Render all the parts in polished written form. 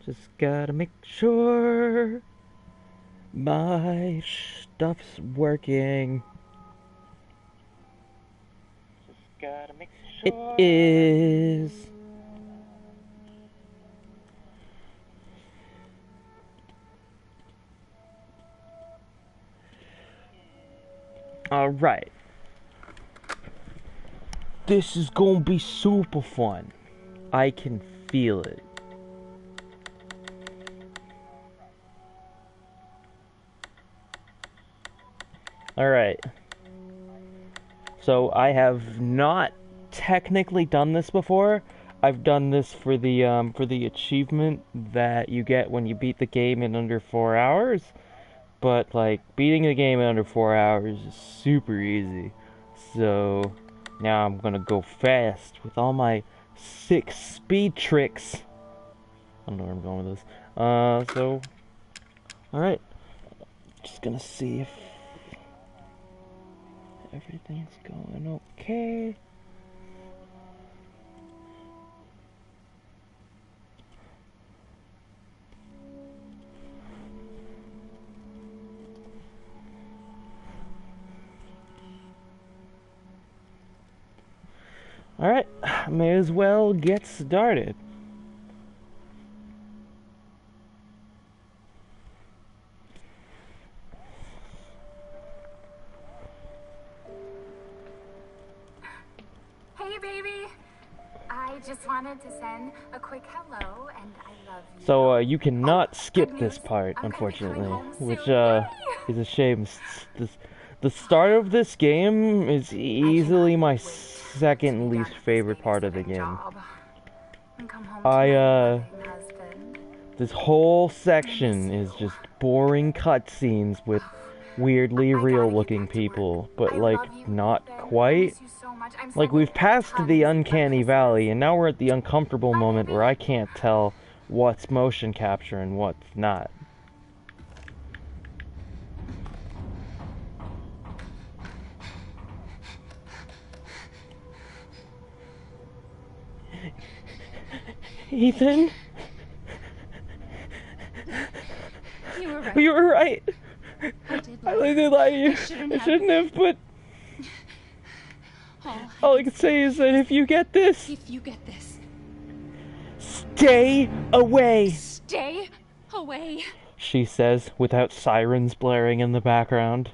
Just gotta make sure my stuff's working. Just gotta make sure it is. Alright. This is gonna be super fun. I can feel it. Alright. So I have not technically done this before. I've done this for the achievement that you get when you beat the game in under 4 hours. But like beating the game in under 4 hours is super easy. So now I'm gonna go fast with all my 6 speed tricks. I don't know where I'm going with this. So alright. Just gonna see if everything's going okay. Alright, may as well get started. Hey baby! I just wanted to send a quick hello and I love you. So you cannot skip this part, unfortunately, which is a shame. The start of this game is easily my second least favorite part of the game. This whole section is just boring cutscenes with weirdly real-looking people, but like not quite. Like we've passed the uncanny valley, and now we're at the uncomfortable moment where I can't tell what's motion capture and what's not. Ethan? You were right. You were right. I did lie to you. I shouldn't have, but all I can say is that if you get this, stay away. Stay away. She says without sirens blaring in the background.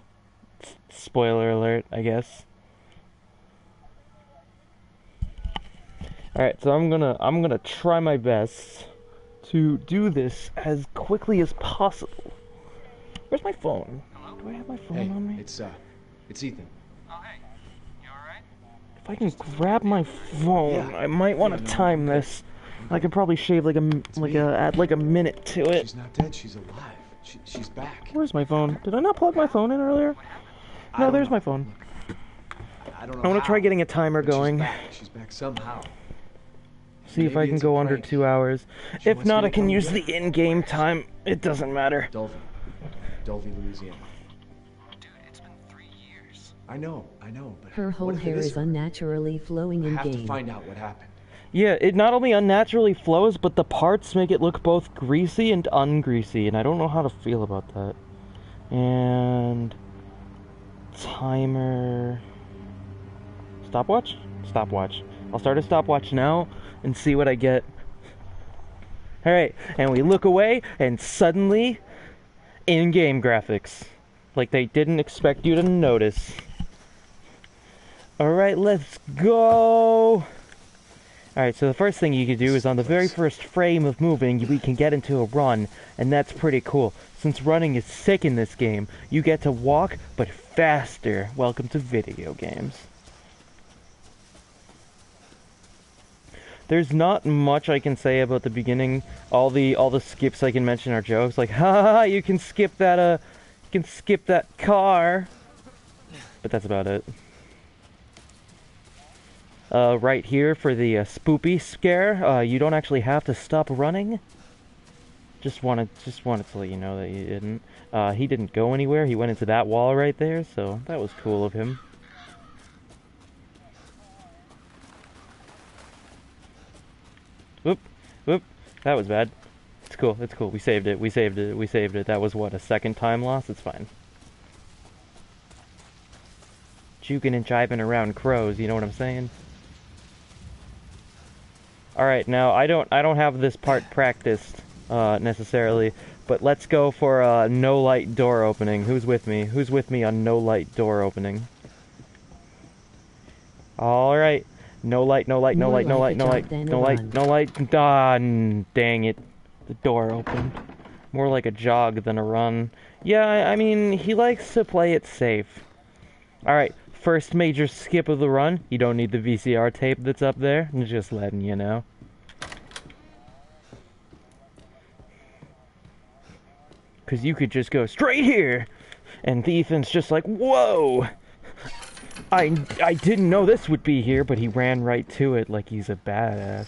Spoiler alert, I guess. Alright, so I'm gonna try my best to do this as quickly as possible. Where's my phone? Hello? Do I have my phone on me? It's Ethan. Oh, hey. You alright? If I can grab my phone, Yeah. I might want to time this. I could probably shave add a minute to it. She's not dead. She's alive. She's back. Where's my phone? Did I not plug my phone in earlier? No, there's my phone. I don't know. I want to try getting a timer but going. She's back somehow. See if I Maybe can it's a go under prank. 2 hours. She If wants not, me I to can come use get the her. in-game time. It doesn't matter. Dulvey, Louisiana. Dude, it's been 3 years. I know, but Her whole what if it hair is her? unnaturally flowing I in have to game. find out what happened. Yeah, it not only unnaturally flows, but the parts make it look both greasy and ungreasy, and I don't know how to feel about that. And timer. Stopwatch? Stopwatch. I'll start a stopwatch now and see what I get. Alright, and we look away, and suddenly, in-game graphics. Like they didn't expect you to notice. Alright, let's go! Alright, so the first thing you can do is on the very first frame of moving, we can get into a run, and that's pretty cool. Since running is sick in this game, you get to walk, but faster. Welcome to video games. There's not much I can say about the beginning. All the skips I can mention are jokes, like, ha, you can skip that, car. But that's about it. Right here for the spoopy scare, you don't actually have to stop running. Just wanted to let you know that you didn't. He didn't go anywhere. He went into that wall right there, so that was cool of him. Whoop, whoop, that was bad. It's cool. It's cool. We saved it. We saved it. We saved it. That was what, a second time loss? It's fine. Juking and jiving around crows, you know what I'm saying? Alright, now I don't have this part practiced necessarily, but let's go for a no light door opening. Who's with me? Who's with me on no light door opening? Alright. No light, no light, no light, no light, no light, no light, no light. Ah, dang it. The door opened. More like a jog than a run. Yeah, I mean, he likes to play it safe. Alright, first major skip of the run. You don't need the VCR tape that's up there. I'm just letting you know. Because you could just go straight here. And Ethan's just like, whoa! I didn't know this would be here, but he ran right to it like he's a badass.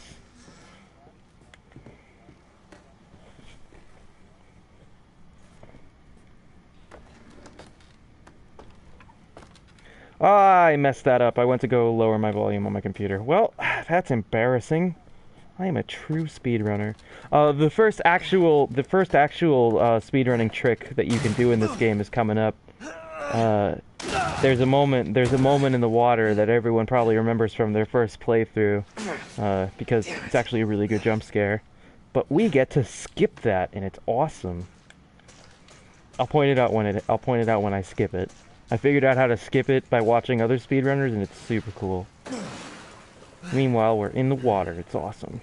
I messed that up. I went to go lower my volume on my computer. Well, that's embarrassing. I am a true speedrunner. The first actual speedrunning trick that you can do in this game is coming up. There's a moment in the water that everyone probably remembers from their first playthrough, because it's actually a really good jump scare. But we get to skip that, and it's awesome. I'll point it out when I skip it. I figured out how to skip it by watching other speedrunners, and it's super cool. Meanwhile, we're in the water. It's awesome.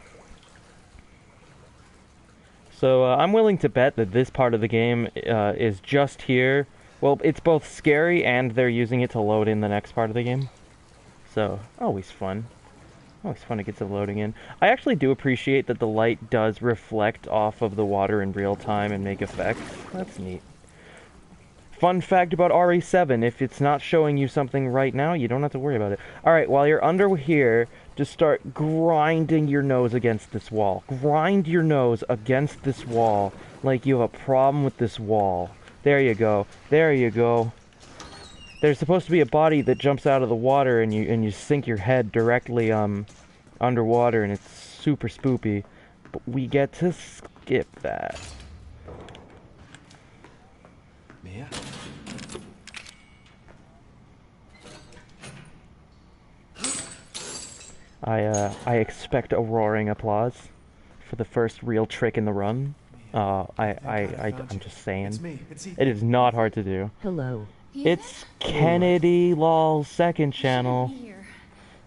So I'm willing to bet that this part of the game is just here. Well, it's both scary and they're using it to load in the next part of the game. So, always fun. Always fun to get to loading in. I actually do appreciate that the light does reflect off of the water in real time and make effects. That's neat. Fun fact about RE7, if it's not showing you something right now, you don't have to worry about it. Alright, while you're under here, just start grinding your nose against this wall. Grind your nose against this wall like you have a problem with this wall. There you go. There you go. There's supposed to be a body that jumps out of the water and you sink your head directly underwater, and it's super spoopy. But we get to skip that. Mia? I expect a roaring applause for the first real trick in the run. I'm just saying. It's me. It's Ethan. It is not hard to do. Hello. It's Kennedy Lol's second channel.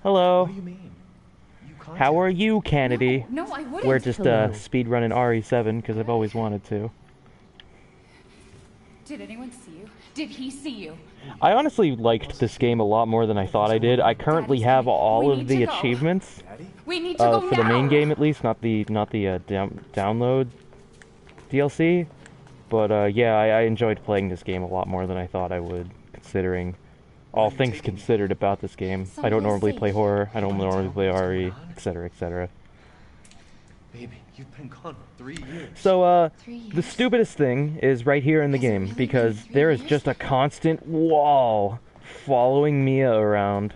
Hello. What do you mean? You How are you, Kennedy? No, I wouldn't. We're just speedrunning RE7 because I've always wanted to. Did anyone see you? Did he see you? I honestly liked this game a lot more than I thought I did. I currently have all of the achievements We need to go for the now. main game, at least, not the download DLC. But yeah, I enjoyed playing this game a lot more than I thought I would, considering all things considered about this game. I don't normally play horror. I don't normally play RE, etc., etc. Baby, you've been gone 3 years. So, the stupidest thing is right here in the game, because there is just a constant wall following Mia around.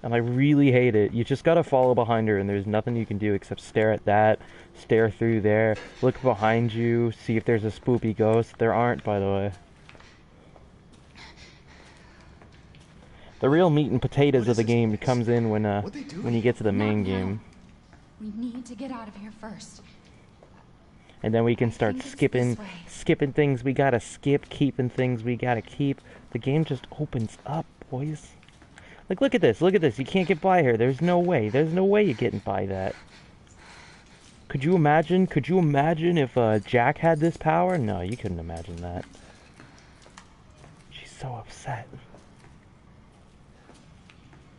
And I really hate it. You just gotta follow behind her, and there's nothing you can do except stare at that, stare through there, look behind you, see if there's a spoopy ghost. There aren't, by the way. The real meat and potatoes of the game comes in when you get to the main game. We need to get out of here first. And then we can start skipping things we gotta skip, keeping things we gotta keep. The game just opens up, boys. Like, look at this, you can't get by here. There's no way you're getting by that. Could you imagine if Jack had this power? No, you couldn't imagine that. She's so upset.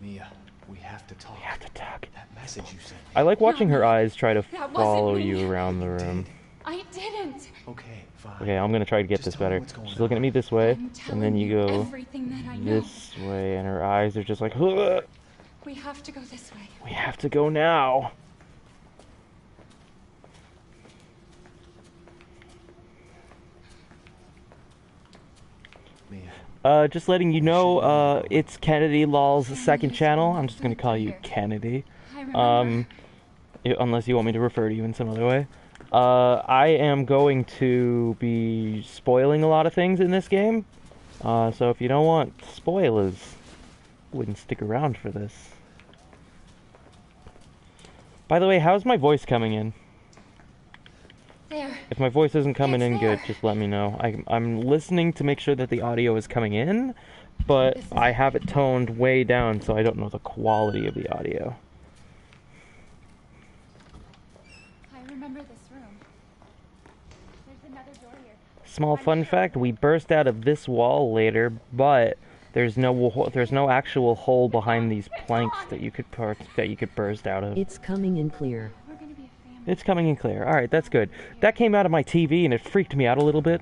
Mia, we have to talk. We have to talk. That message you sent me. I like watching her eyes try to That wasn't follow me. you around the room. I didn't. Okay, fine. Okay, I'm gonna try to get Just this tell me better. what's going She's looking at on. me this way, I'm and then telling you go everything that I know. this way, and her eyes are just like, "Ugh, We have to go this way. we have to go now." Mia, Just letting you know, it's Kennedy Lol's second channel. I'm just gonna call you Kennedy. I remember. unless you want me to refer to you in some other way. I am going to be spoiling a lot of things in this game. So if you don't want spoilers, wouldn't stick around for this. By the way, how's my voice coming in? There. If my voice isn't coming It's in good, there. just let me know. I'm listening to make sure that the audio is coming in, but I have it toned way down, so I don't know the quality of the audio. I remember this room. There's another door here. Small fun fact, we burst out of this wall later, but there's no actual hole behind these planks that you could burst out of. It's coming in clear. We're gonna be a family. It's coming in clear. Alright, that's good. That came out of my TV and it freaked me out a little bit.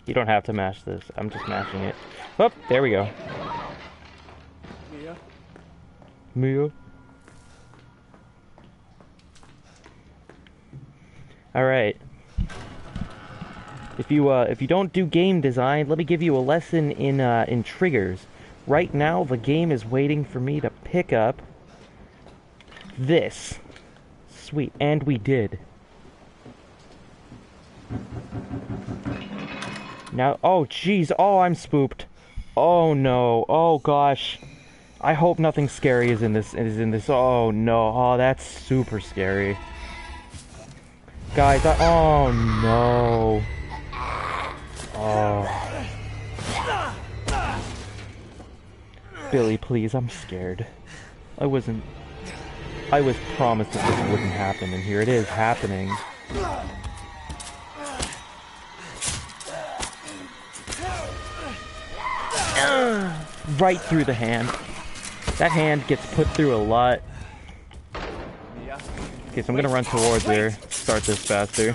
You don't have to mash this. I'm just mashing it. Oh, there we go. Mia? Mia? Alright. If you don't do game design, let me give you a lesson in triggers. Right now, the game is waiting for me to pick up this. Sweet, and we did. Now, oh jeez, oh I'm spooked. Oh no, oh gosh. I hope nothing scary is in this. Oh no, oh that's super scary. Guys, oh no. Oh. Billy, please, I'm scared. I was promised that this wouldn't happen, and here it is happening. Right through the hand. That hand gets put through a lot. Okay, so I'm gonna run towards her. Start this faster.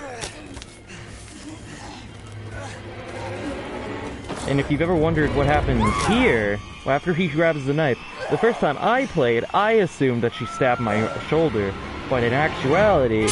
And if you've ever wondered what happens here, well, after he grabs the knife, the first time I played, I assumed that she stabbed my shoulder, but in actuality,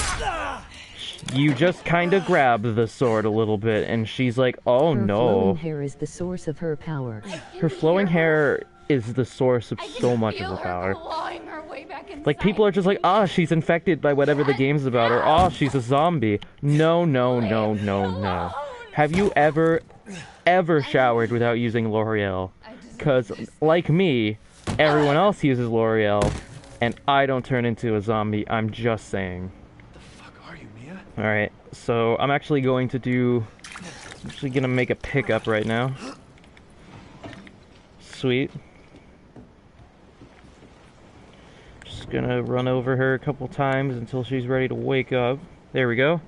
you just kind of grab the sword a little bit, and she's like, oh Her no. flowing hair is the source of her power. Her flowing hair is the source of so much of her power. Clawing her way back Like, people are just like, ah, she's infected by whatever the game's about, or ah, she's a zombie. No, no, no, no, no. Have you ever showered without using L'Oreal? Because, like me, everyone else uses L'Oreal, and I don't turn into a zombie, I'm just saying. The fuck are you, Mia? Alright, so I'm actually gonna make a pickup right now. Sweet. Just gonna run over her a couple times until she's ready to wake up. There we go.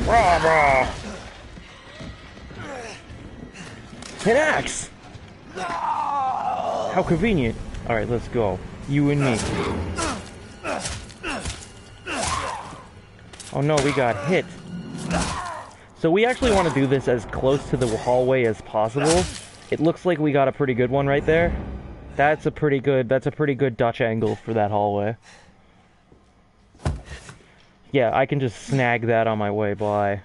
Rah, rah. An axe! How convenient. Alright, let's go. You and me. Oh no, we got hit. So we actually want to do this as close to the hallway as possible. It looks like we got a pretty good one right there. That's a pretty good Dutch angle for that hallway. Yeah, I can just snag that on my way by.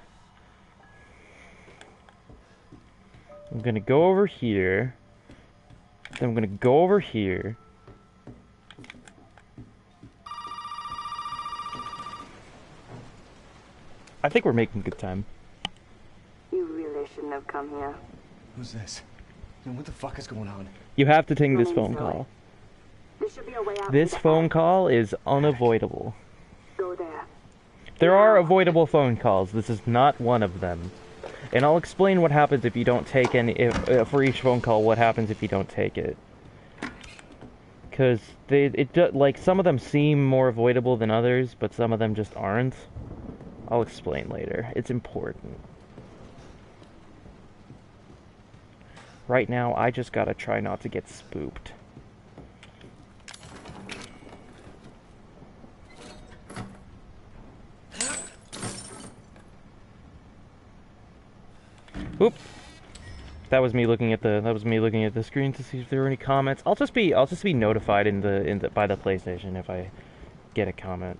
I'm gonna go over here. Then I'm gonna go over here. I think we're making good time. You really shouldn't have come here. Who's this? And what the fuck is going on? You have to take this My name's phone Zoe. call. There should be a way out. This from the phone attic. call is unavoidable. Go there. There are avoidable phone calls. This is not one of them. And I'll explain what happens if you don't take any. For each phone call, what happens if you don't take it. Because like some of them seem more avoidable than others, but some of them just aren't. I'll explain later. It's important. Right now, I just gotta try not to get spooked. Oop. That was me looking at the screen to see if there were any comments. I'll just be notified by the PlayStation if I get a comment.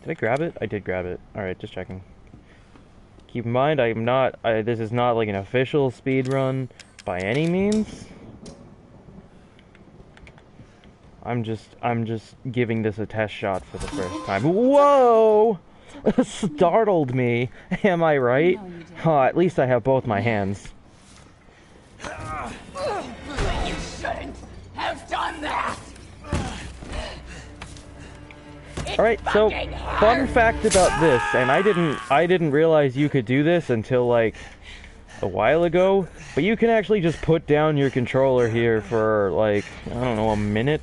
Did I grab it? I did grab it. All right, just checking. Keep in mind, I am not. This is not like an official speedrun by any means. I'm just giving this a test shot for the first time. Whoa! Startled me. Am I right? Oh, at least I have both my hands. You shouldn't have done that. Alright, so fun fact about this, and I didn't realize you could do this until like a while ago, but you can actually just put down your controller here for like, I don't know, a minute,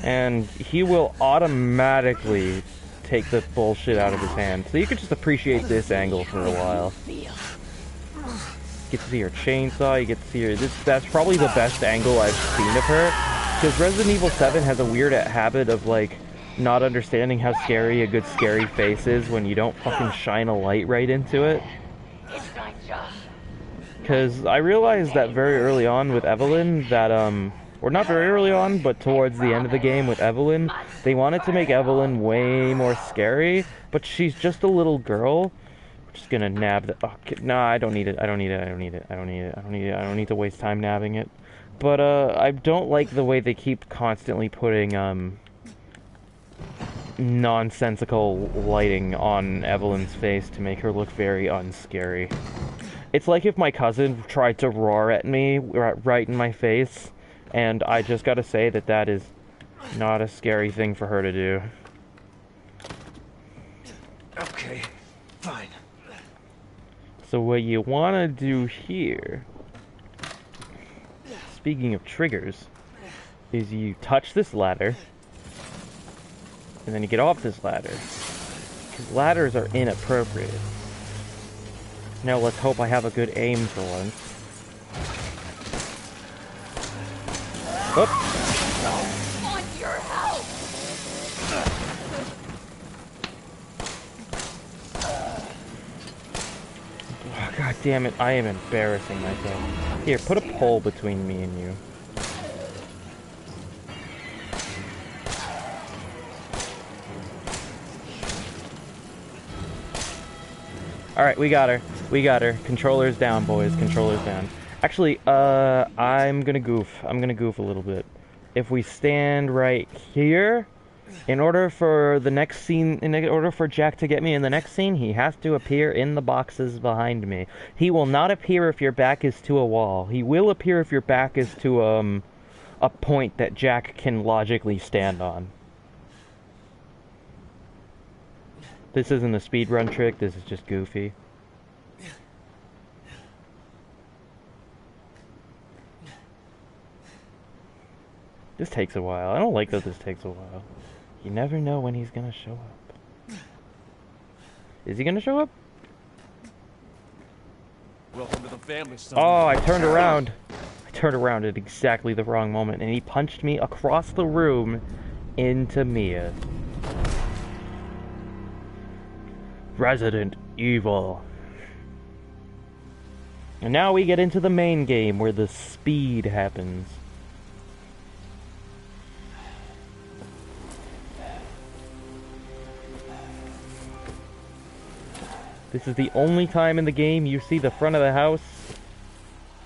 and he will automatically take the bullshit out of his hand. So you can just appreciate this angle for a while. You get to see her chainsaw, you get to see her, that's probably the best angle I've seen of her, because Resident Evil 7 has a weird habit of like, not understanding how scary a good scary face is when you don't fucking shine a light right into it. Because I realized that very early on with Evelyn that, or not very early on, but towards the end of the game with Evelyn, they wanted to make Evelyn way more scary, but she's just a little girl. We're just gonna nab the, nah, I don't need it, I don't need to waste time nabbing it. But, I don't like the way they keep constantly putting, nonsensical lighting on Evelyn's face to make her look very unscary. It's like if my cousin tried to roar at me right in my face, and I just gotta say that that is not a scary thing for her to do. Okay, fine. So what you wanna do here, speaking of triggers, is you touch this ladder, and then you get off this ladder. Because ladders are inappropriate. Now let's hope I have a good aim for once. Whoop! Want your help. Oh, God damn it, I am embarrassing myself. Here, put a pole between me and you. Alright, we got her. We got her. Controller's down, boys. Controller's down. Actually, I'm gonna goof. I'm gonna goof a little bit. If we stand right here, in order for the next scene, in order for Jack to get me in the next scene, he has to appear in the boxes behind me. He will not appear if your back is to a wall. He will appear if your back is to, a point that Jack can logically stand on. This isn't a speedrun trick, this is just goofy. This takes a while. I don't like that this takes a while. You never know when he's gonna show up. Is he gonna show up? Welcome to the family, son. Oh, I turned around. I turned around at exactly the wrong moment, and he punched me across the room into Mia. Resident Evil. And now we get into the main game where the speed happens. This is the only time in the game you see the front of the house.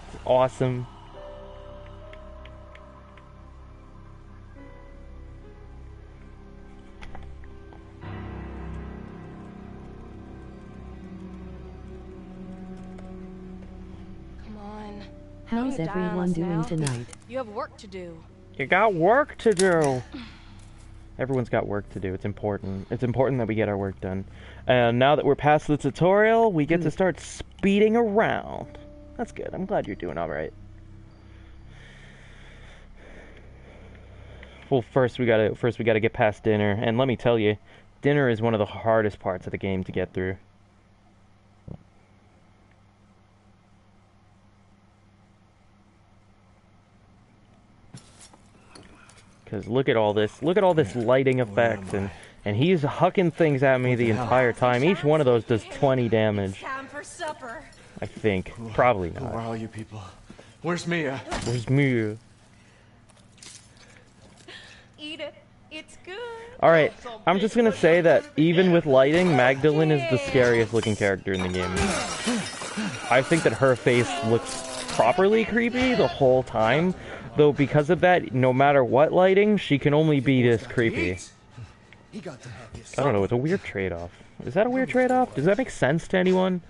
It's awesome. How's everyone doing tonight? You have work to do. You got work to do. Everyone's got work to do. It's important. It's important that we get our work done. And now that we're past the tutorial, we get to start speeding around. That's good. I'm glad you're doing all right. Well, first we gotta get past dinner, and let me tell you, dinner is one of the hardest parts of the game to get through. Because look at all this lighting effect, and he's hucking things at me the entire time. Each one of those does 20 damage. Time for supper. I think. Probably Who are not. all you people? Where's Mia? Where's Mia? Eat it. It's good. Alright, I'm just gonna say that even with lighting, Magdalene is the scariest looking character in the game. I think that her face looks properly creepy the whole time, though because of that, no matter what lighting, she can only be this creepy. I don't know, it's a weird trade-off. Is that a weird trade-off? Does that make sense to anyone?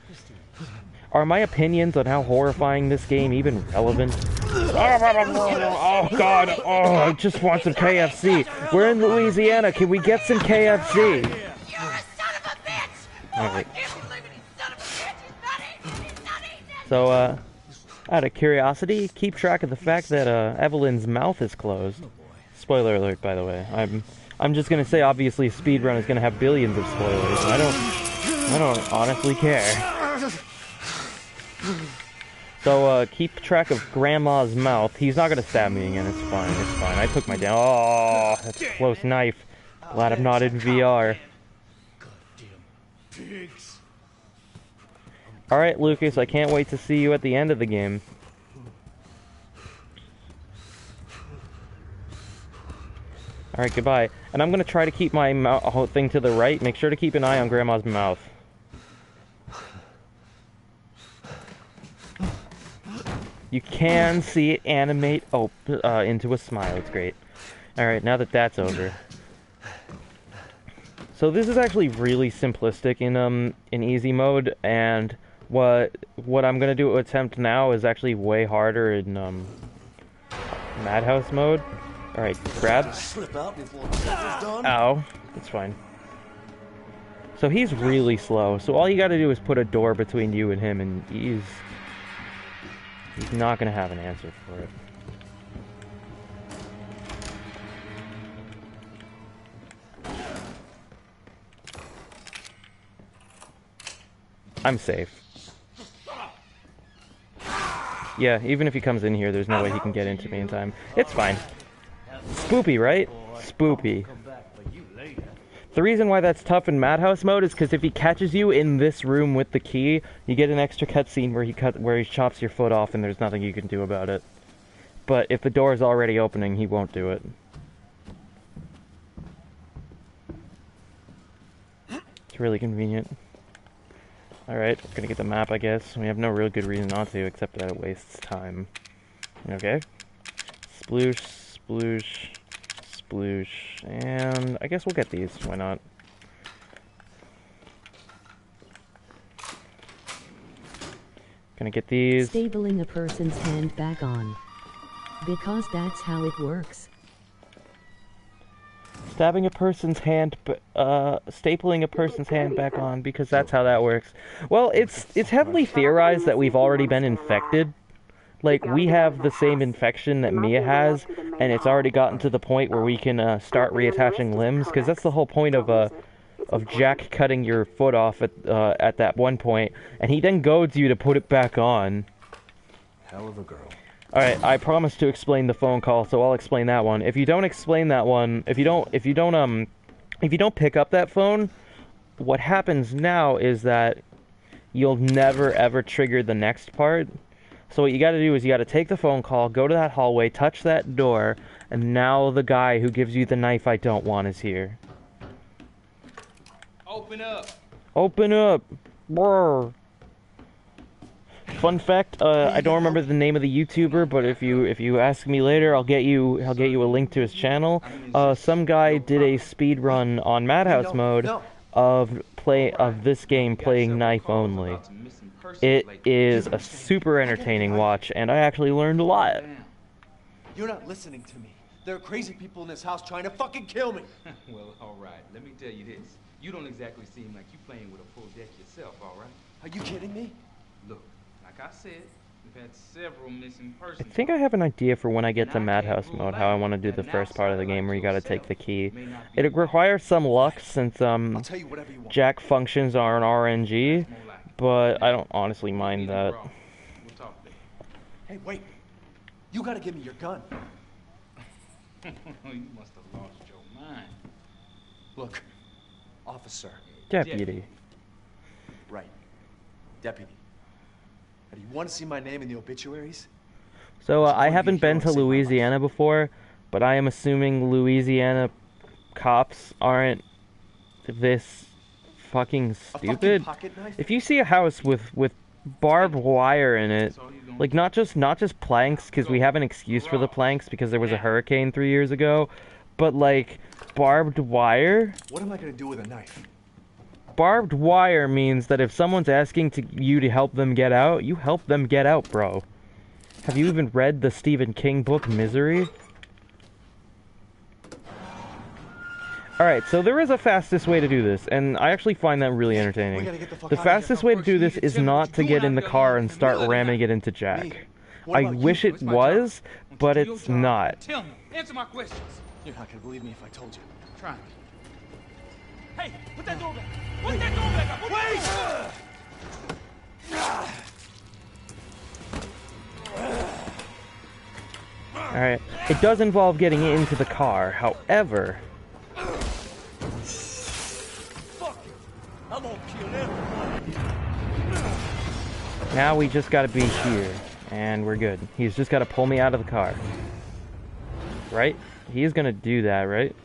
Are my opinions on how horrifying this game even relevant? Oh god, oh, I just want some KFC. We're in Louisiana, can we get some KFC? You're a son of a bitch! Oh, Alright. I can't believe it, he's son of a bitch! He's not eating it! So, out of curiosity, keep track of the fact that, Evelyn's mouth is closed. Spoiler alert, by the way. I'm just gonna say, obviously, Speedrun is gonna have billions of spoilers, and I don't honestly care. So, keep track of Grandma's mouth. He's not gonna stab me again, it's fine, it's fine. I took my down. Oh, that's a close knife. Glad I'm not in VR. Alright, Lucas, I can't wait to see you at the end of the game. Alright, goodbye. And I'm gonna try to keep my thing to the right. Make sure to keep an eye on Grandma's mouth. You can see it animate into a smile. It's great. Alright, now that that's over. So this is actually really simplistic in easy mode, and what I'm gonna do attempt now is actually way harder in Madhouse mode. Alright, grab. Ow. That's fine. So he's really slow, so all you gotta do is put a door between you and him, and he's not gonna have an answer for it. I'm safe. Yeah, even if he comes in here, there's no way he can get into me in time. It's fine. Spoopy, right? Spoopy. The reason why that's tough in Madhouse mode is because if he catches you in this room with the key, you get an extra cutscene where he chops your foot off and there's nothing you can do about it. But if the door is already opening, he won't do it. It's really convenient. Alright, we're gonna get the map, I guess. We have no real good reason not to, except that it wastes time. Okay. Sploosh, sploosh, sploosh, and I guess we'll get these. Why not? Gonna get these. Stabling a person's hand back on. Because that's how it works. Stabbing a person's hand, stapling a person's hand back on, because that's how that works. Well, it's heavily theorized that we've already been infected. Like, we have the same infection that Mia has, and it's already gotten to the point where we can start reattaching limbs, because that's the whole point of Jack cutting your foot off at that one point, and he then goads you to put it back on. Hell of a girl. Alright, I promised to explain the phone call, so I'll explain that one. If you don't explain that one, if you don't pick up that phone, what happens now is that you'll never ever trigger the next part. So what you gotta do is you gotta take the phone call, go to that hallway, touch that door, and now the guy who gives you the knife I don't want is here. Open up. Open up! Brr. Fun fact, I don't remember the name of the YouTuber, but if you ask me later, I'll get you a link to his channel. Some guy did a speed run on Madhouse mode of this game playing knife only. It is a super entertaining watch, and I actually learned a lot. You're not listening to me. There are crazy people in this house trying to fucking kill me. Well, alright, let me tell you this. You don't exactly seem like you playing with a full deck yourself, alright? Are you kidding me? Look, like I said, we've had several missing persons. I think I have an idea for when I get to Madhouse mode, how I want to do the first part of the game where you gotta take the key. It requires some luck since, I'll tell you whatever you want. Jack functions are an RNG, but I don't honestly mind that. We'll talk later. Hey, wait. You gotta give me your gun. You must have lost your mind. Look, officer. Deputy. Right. Deputy. Now, do you want to see my name in the obituaries? So, I haven't been to Louisiana before, but I am assuming Louisiana cops aren't this fucking A fucking stupid? pocket knife? If you see a house with barbed wire in it, like not just planks, because we have an excuse for the planks because there was a hurricane 3 years ago, but like barbed wire. What am I gonna do with a knife? Barbed wire means that if someone's asking you to help them get out, you help them get out, bro. Have you even read the Stephen King book Misery? Alright, so there is a fastest way to do this, and I actually find that really entertaining. The fastest way to do this is not to get in the car and start ramming it into Jack. I wish it was, but it's not. Tell me. Answer my questions. You're not gonna believe me if I told you. Try me. Hey, put that door back. Put that door back up. Wait! Alright, it does involve getting into the car, however... I'm gonna kill everyone. Now we just gotta be here, and we're good. He's just gotta pull me out of the car. Right? He's gonna do that, right?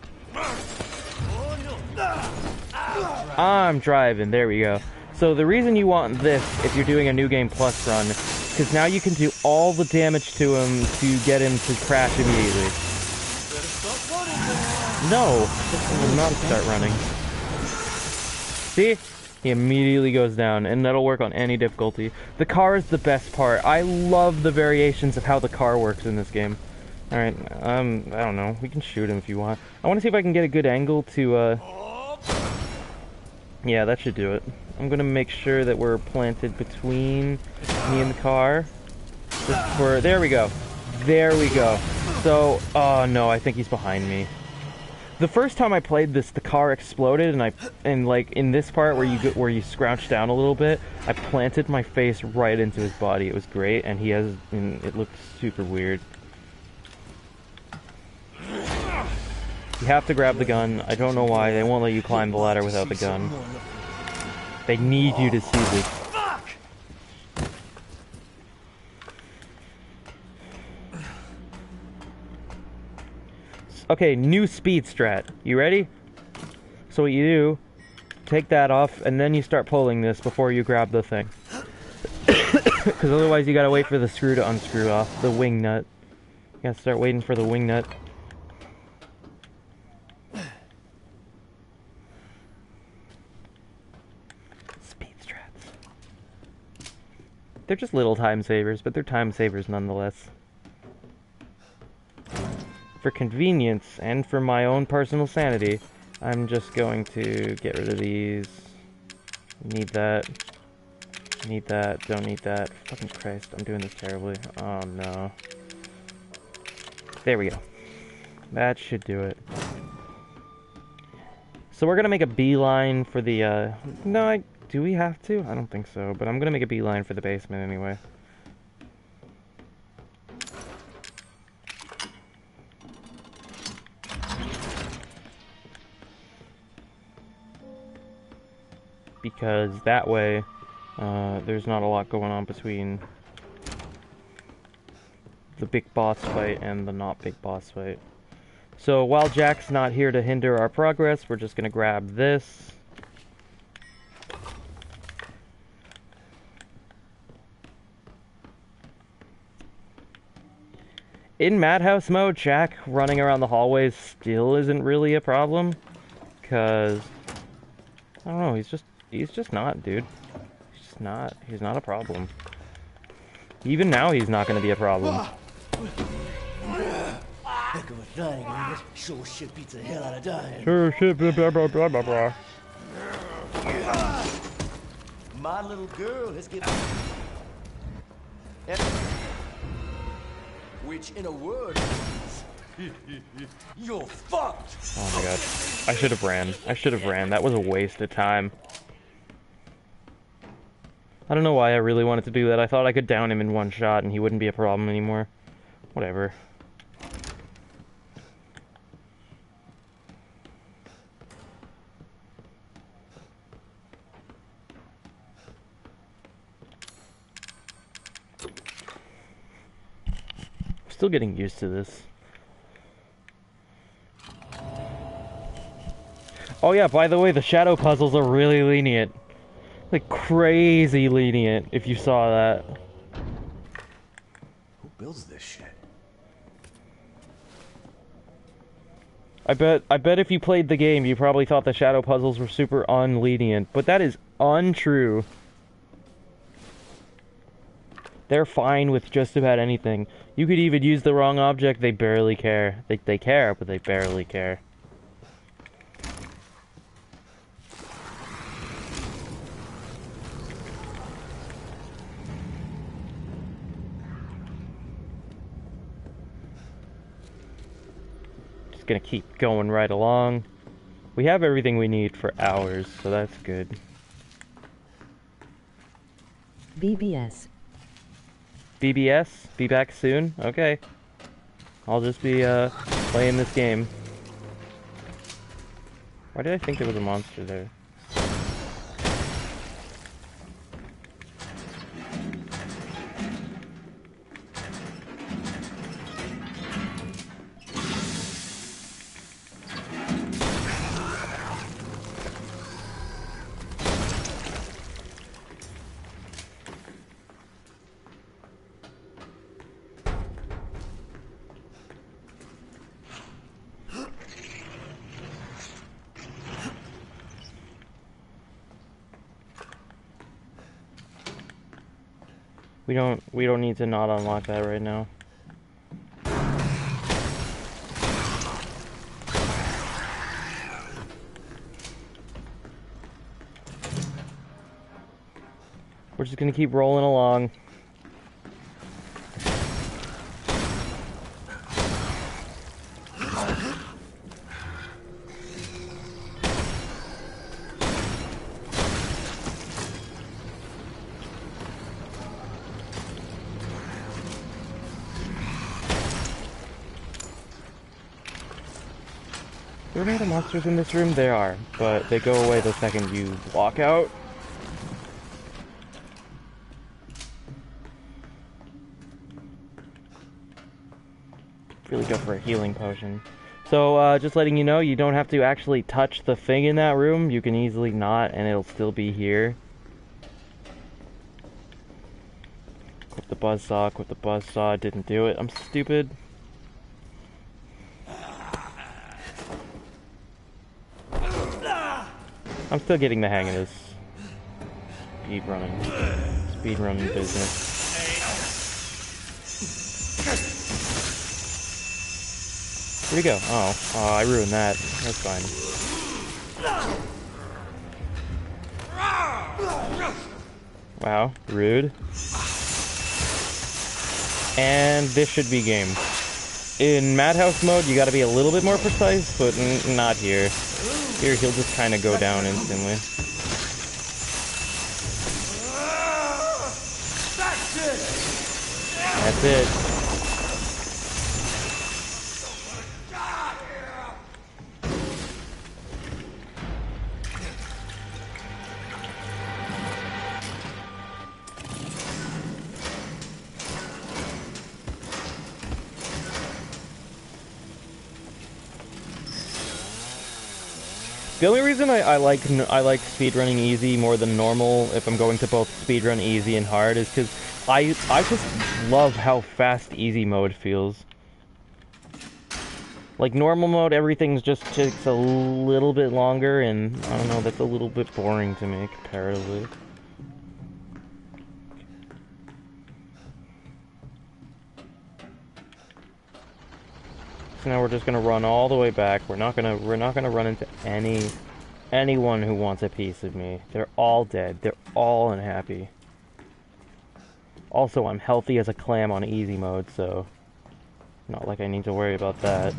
I'm driving, there we go. So the reason you want this, if you're doing a New Game Plus run, because now you can do all the damage to him to get him to crash immediately. No! This will not start running. See? He immediately goes down, and that'll work on any difficulty. The car is the best part. I love the variations of how the car works in this game. Alright, I don't know. We can shoot him if you want. I want to see if I can get a good angle to, Yeah, that should do it. I'm gonna make sure that we're planted between me and the car. Just for... There we go. There we go. So... Oh, no, I think he's behind me. The first time I played this, the car exploded, and like in this part where you scrouch down a little bit, I planted my face right into his body. It was great, and it looked super weird. You have to grab the gun. I don't know why they won't let you climb the ladder without the gun. They need you to see this. Okay, new speed strat. You ready? So what you do, take that off, and then you start pulling this before you grab the thing. Because otherwise you gotta wait for the screw to unscrew off the wing nut. You gotta start waiting for the wing nut. Speed strats. They're just little time savers, but they're time savers nonetheless. For convenience and for my own personal sanity, I'm just going to get rid of these. Need that. Need that. Don't need that. Fucking Christ, I'm doing this terribly. Oh no. There we go. That should do it. So we're gonna make a beeline for the, no, do we have to? I don't think so, but I'm gonna make a beeline for the basement anyway. Because that way, there's not a lot going on between the big boss fight and the not big boss fight. So while Jack's not here to hinder our progress, we're just gonna grab this. In Madhouse mode, Jack running around the hallways still isn't really a problem, because I don't know, he's just not, dude. He's not a problem. Even now, he's not gonna be a problem. Heck of a thing, ain't it? Sure shit beats the hell out of dying. Sure shit, blah blah blah blah blah. My little girl has given... Which, in a word, you're fucked! Oh my god. I should have ran. That was a waste of time. I don't know why I really wanted to do that. I thought I could down him in one shot and he wouldn't be a problem anymore. Whatever. Still getting used to this. Oh yeah, by the way, the shadow puzzles are really lenient. Like, crazy lenient, if you saw that. Who builds this shit? I bet if you played the game, you probably thought the shadow puzzles were super unlenient, but that is untrue. They're fine with just about anything. You could even use the wrong object, they barely care. They care, but they barely care. Just gonna keep going right along. We have everything we need for hours, so that's good. BBS. BBS? Be back soon? Okay. I'll just be, playing this game. Why did I think there was a monster there? We don't need to not unlock that right now. We're just gonna keep rolling along. There are any monsters in this room? There are, but they go away the second you walk out. Really go for a healing potion. So, just letting you know, you don't have to actually touch the thing in that room. You can easily not, and it'll still be here. Equip the buzzsaw, equip the buzzsaw, didn't do it. I'm stupid. I'm still getting the hang of this speedrun business. Where'd he go? Oh, I ruined that. That's fine. Wow, rude. And this should be game. In Madhouse mode, you gotta be a little bit more precise, but not here. Here, he'll just kind of go down instantly. That's it. The only reason I like speedrunning easy more than normal, if I'm going to both speedrun easy and hard, is because I just love how fast easy mode feels. Like normal mode, everything's just takes a little bit longer, and I don't know, that's a little bit boring to me comparatively. So now we're just gonna run all the way back. We're not gonna run into anyone who wants a piece of me. They're all dead. They're all unhappy. Also, I'm healthy as a clam on easy mode, so not like I need to worry about that.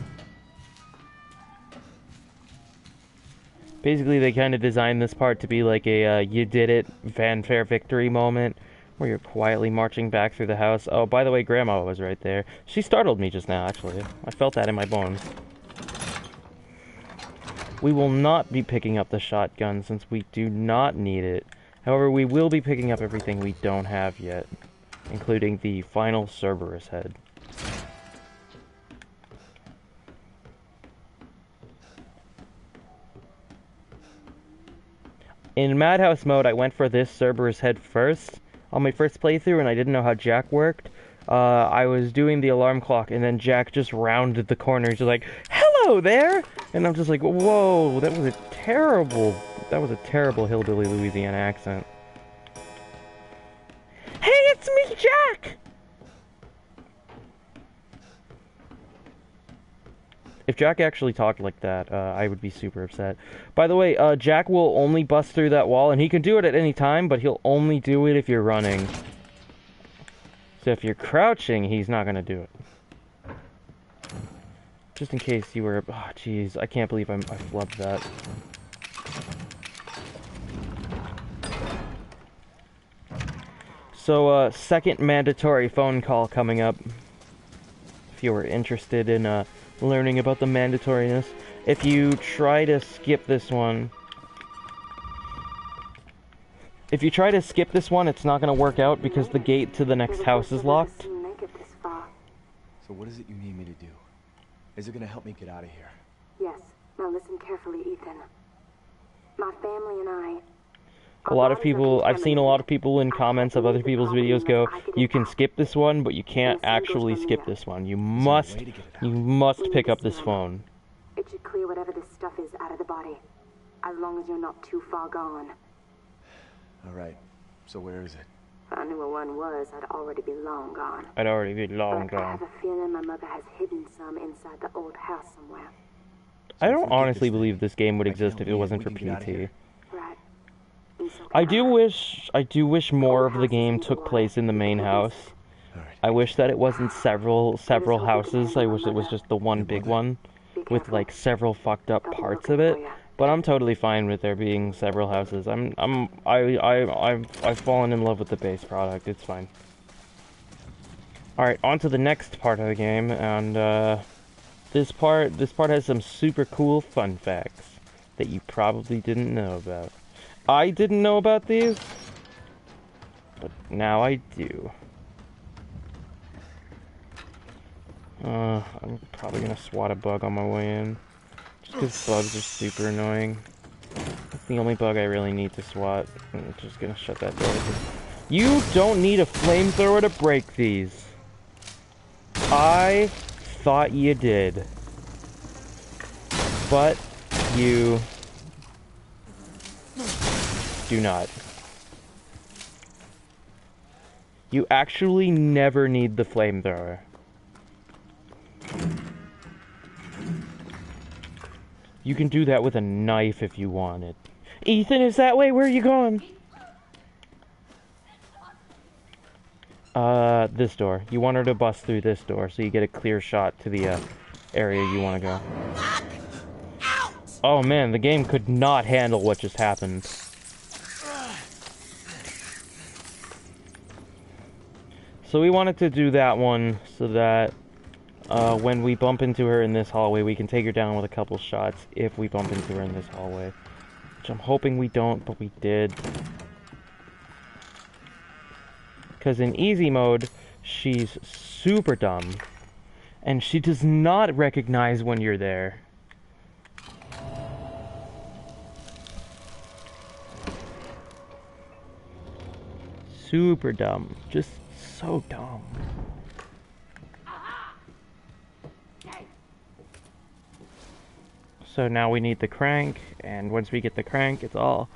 Basically, they kind of designed this part to be like a you did it fanfare victory moment, where you're quietly marching back through the house. Oh, by the way, Grandma was right there. She startled me just now, actually. I felt that in my bones. We will not be picking up the shotgun since we do not need it. However, we will be picking up everything we don't have yet, including the final Cerberus head. In Madhouse mode, I went for this Cerberus head first on my first playthrough, and I didn't know how Jack worked. I was doing the alarm clock, and then Jack just rounded the corner. He's just like, "Hello there!" And I'm just like, "Whoa, that was a terrible hillbilly Louisiana accent." Hey, it's me, Jack! If Jack actually talked like that, I would be super upset. By the way, Jack will only bust through that wall, and he can do it at any time, but he'll only do it if you're running. So if you're crouching, he's not gonna do it. Just in case you were... Oh, jeez, I can't believe I flubbed that. So, second mandatory phone call coming up. If you were interested in, learning about the mandatoriness. If you try to skip this one... If you try to skip this one, it's not going to work out because the gate to the next house is locked. So what is it you need me to do? Is it going to help me get out of here? Yes. Now listen carefully, Ethan. My family and I... A lot of people, I've seen a lot of people in comments of other people's videos go, you can skip this one, but you can't actually skip this one. You must pick up this phone. It should clear whatever this stuff is out of the body, as long as you're not too far gone. Alright, so where is it? If I knew where one was, I'd already be long gone. I'd already be long But I have gone. a feeling my mother has hidden some inside the old house somewhere. I don't honestly believe this game would exist if it wasn't for PT. Right. And so I do wish more of the game took place in the main house. I wish that it wasn't several houses. I wish it was just the one big one with like several fucked up parts of it. But I'm totally fine with there being several houses. I've fallen in love with the base product. It's fine. All right, on to the next part of the game, and this part has some super cool fun facts that you probably didn't know about. I didn't know about these, but now I do. I'm probably gonna swat a bug on my way in, just because bugs are super annoying. That's the only bug I really need to swat. I'm just gonna shut that door. You don't need a flamethrower to break these. I thought you did. But you do not. You actually never need the flamethrower. You can do that with a knife if you wanted. Ethan, is that way? Where are you going? This door. You want her to bust through this door so you get a clear shot to the, area you want to go. Oh man, the game could not handle what just happened. So we wanted to do that one so that when we bump into her in this hallway, we can take her down with a couple shots if we bump into her in this hallway. Which I'm hoping we don't, but we did. Because in easy mode, she's super dumb. And she does not recognize when you're there. Super dumb. Just so dumb. So now we need the crank, and once we get the crank, it's all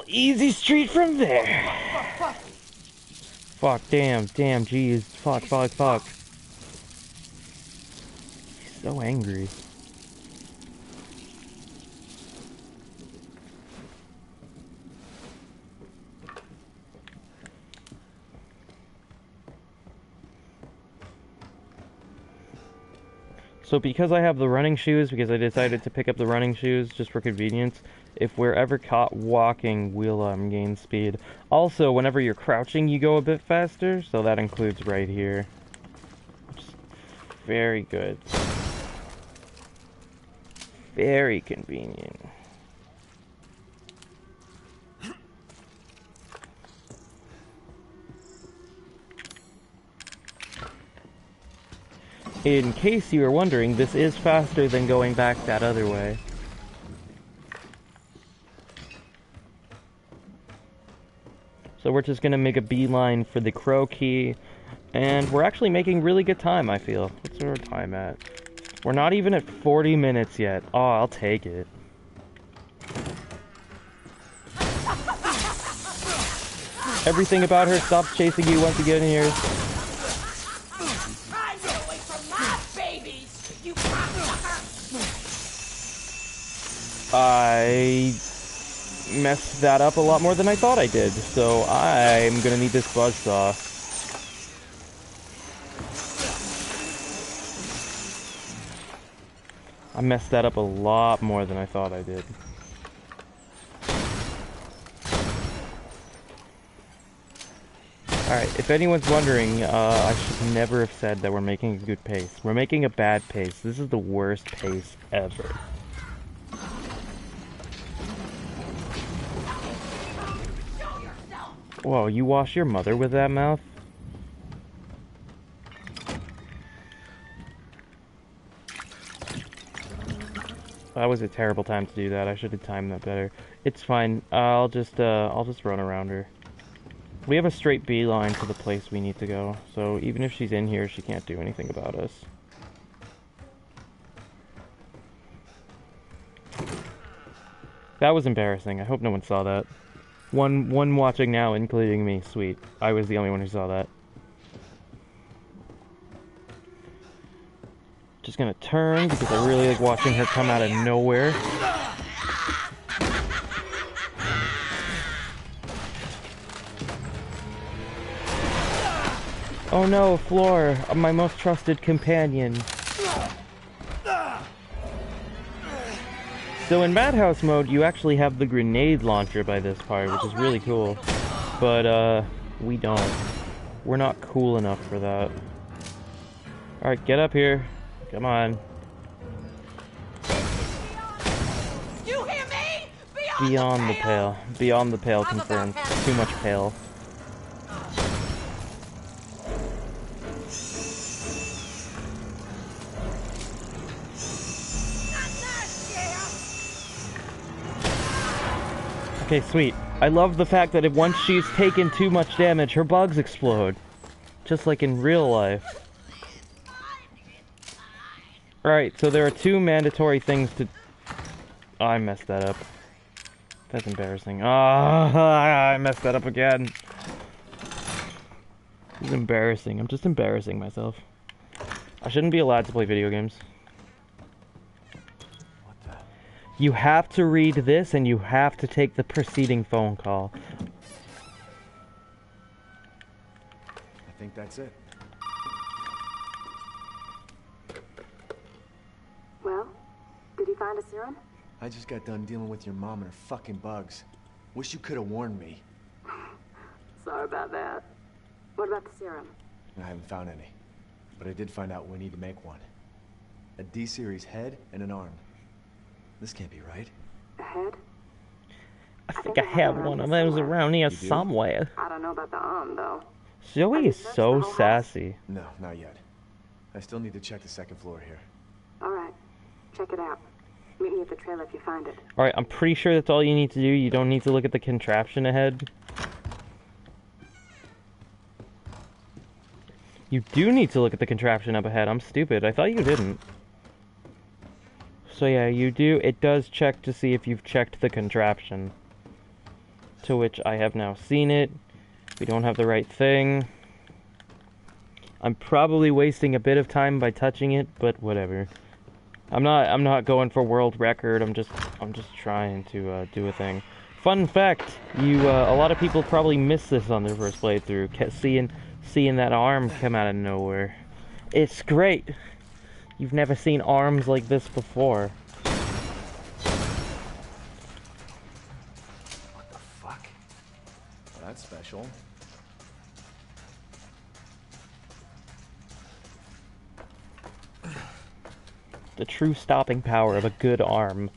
easy street from there. Fuck, damn, jeez, fuck. He's so angry. So because I have the running shoes, because I decided to pick up the running shoes just for convenience, if we're ever caught walking, we'll gain speed. Also, whenever you're crouching, you go a bit faster, so that includes right here. Which is very good. Very convenient. In case you were wondering, this is faster than going back that other way. So we're just gonna make a beeline for the crow key, and we're actually making really good time, I feel. What's our time at? We're not even at 40 minutes yet. Oh, I'll take it. Everything about her stops chasing you once you get in here. Try to get away from my babies, you cocksucker! I messed that up a lot more than I thought I did, so I'm gonna need this buzzsaw. I messed that up a lot more than I thought I did. Alright, if anyone's wondering, I should never have said that we're making a good pace. We're making a bad pace. This is the worst pace ever. Whoa, you wash your mother with that mouth? That was a terrible time to do that. I should have timed that better. It's fine. I'll just run around her. We have a straight beeline to the place we need to go, so even if she's in here, she can't do anything about us. That was embarrassing. I hope no one saw that. One watching now, including me. Sweet. I was the only one who saw that. Just gonna turn because I really like watching her come out of nowhere. Oh no, Floor, my most trusted companion. So in Madhouse mode, you actually have the grenade launcher by this part, which is really cool. But, we don't. We're not cool enough for that. Alright, get up here. Come on. You hear me? Beyond the pale. Beyond the pale confirmed. Too much pale. Okay, sweet. I love the fact that if once she's taken too much damage, her bugs explode. Just like in real life. Alright, so there are two mandatory things to... Oh, I messed that up. That's embarrassing. I messed that up again. This is embarrassing. I'm just embarrassing myself. I shouldn't be allowed to play video games. You have to read this, and you have to take the preceding phone call. I think that's it. Well, did you find a serum? I just got done dealing with your mom and her fucking bugs. Wish you could have warned me. Sorry about that. What about the serum? I haven't found any. But I did find out we need to make one. A D-series head and an arm. This can't be right. A head? I think I have one of those around here somewhere. I don't know about the arm, though. Zoe is so sassy. No, not yet. I still need to check the second floor here. All right. Check it out. Meet me at the trailer if you find it. Alright, I'm pretty sure that's all you need to do. You don't need to look at the contraption ahead. You do need to look at the contraption up ahead. I'm stupid. I thought you didn't. So yeah, you do. It does check to see if you've checked the contraption. To which I have now seen it. We don't have the right thing. I'm probably wasting a bit of time by touching it, but whatever. I'm not going for world record. I'm just trying to do a thing. Fun fact, a lot of people probably missed this on their first playthrough, seeing that arm come out of nowhere. It's great. You've never seen arms like this before. What the fuck? Well, that's special. The true stopping power of a good arm.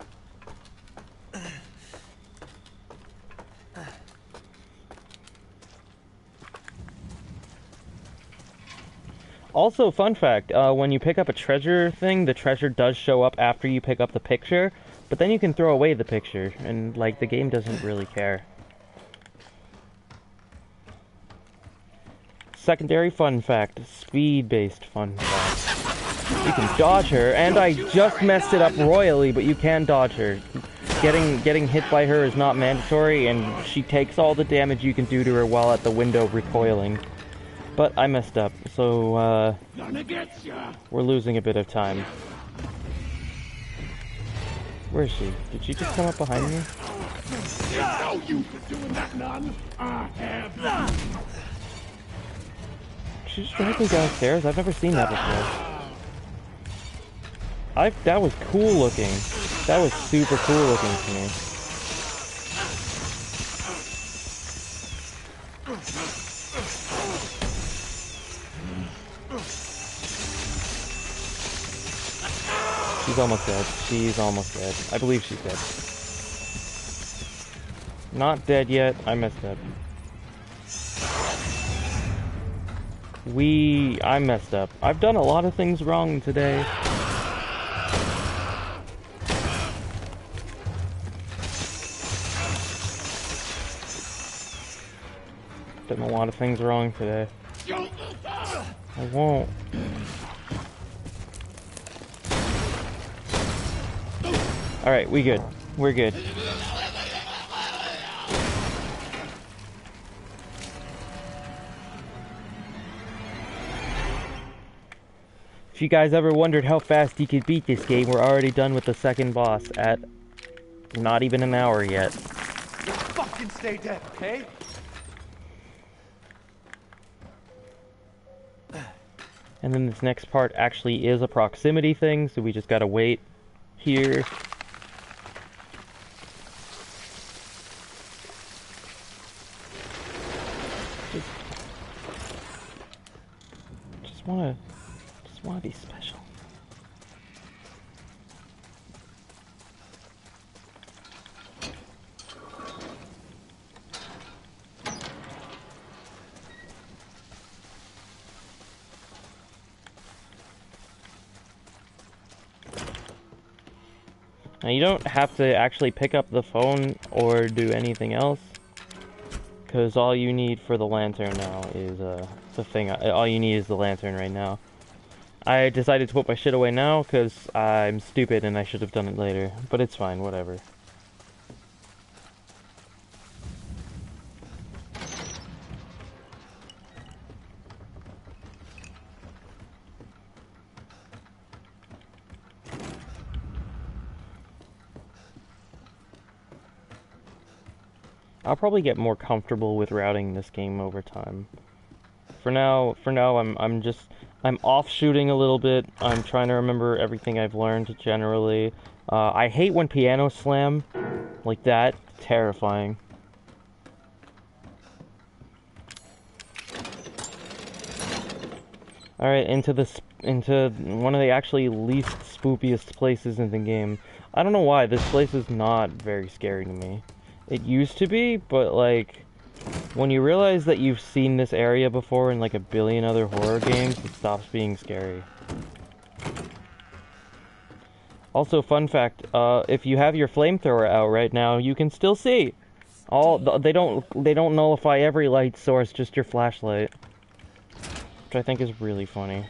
Also, fun fact, when you pick up a treasure thing, the treasure does show up after you pick up the picture, but then you can throw away the picture, and, like, the game doesn't really care. secondary fun fact, speed-based fun fact. You can dodge her, and I just messed it up royally, but you can dodge her. Getting hit by her is not mandatory, and she takes all the damage you can do to her while at the window recoiling. But I messed up, so we're losing a bit of time. Where is she? Did she just come up behind me? No use of doing that, none. I have. She just dragged me downstairs? I've never seen that before. That was cool looking. That was super cool looking to me. She's almost dead. She's almost dead. I believe she's dead. Not dead yet. I messed up. I messed up. I've done a lot of things wrong today. Done a lot of things wrong today. I won't. Alright, we good. We're good. If you guys ever wondered how fast you could beat this game, we're already done with the second boss at not even an hour yet. Just fucking stay dead, okay? And then this next part actually is a proximity thing, so we just gotta wait here. Just wanna be special. Now you don't have to actually pick up the phone or do anything else, because all you need for the lantern now is the thing. All you need is the lantern right now. I decided to put my shit away now because I'm stupid and I should have done it later, but it's fine, whatever. I'll probably get more comfortable with routing this game over time. For now, I'm offshooting a little bit. I'm trying to remember everything I've learned generally. I hate when pianos slam like that. Terrifying. Alright, into one of the actually least spookiest places in the game. I don't know why, this place is not very scary to me. It used to be, but like, when you realize that you've seen this area before in like a billion other horror games, it stops being scary. Also, fun fact, if you have your flamethrower out right now, you can still see. They don't nullify every light source, just your flashlight. Which I think is really funny.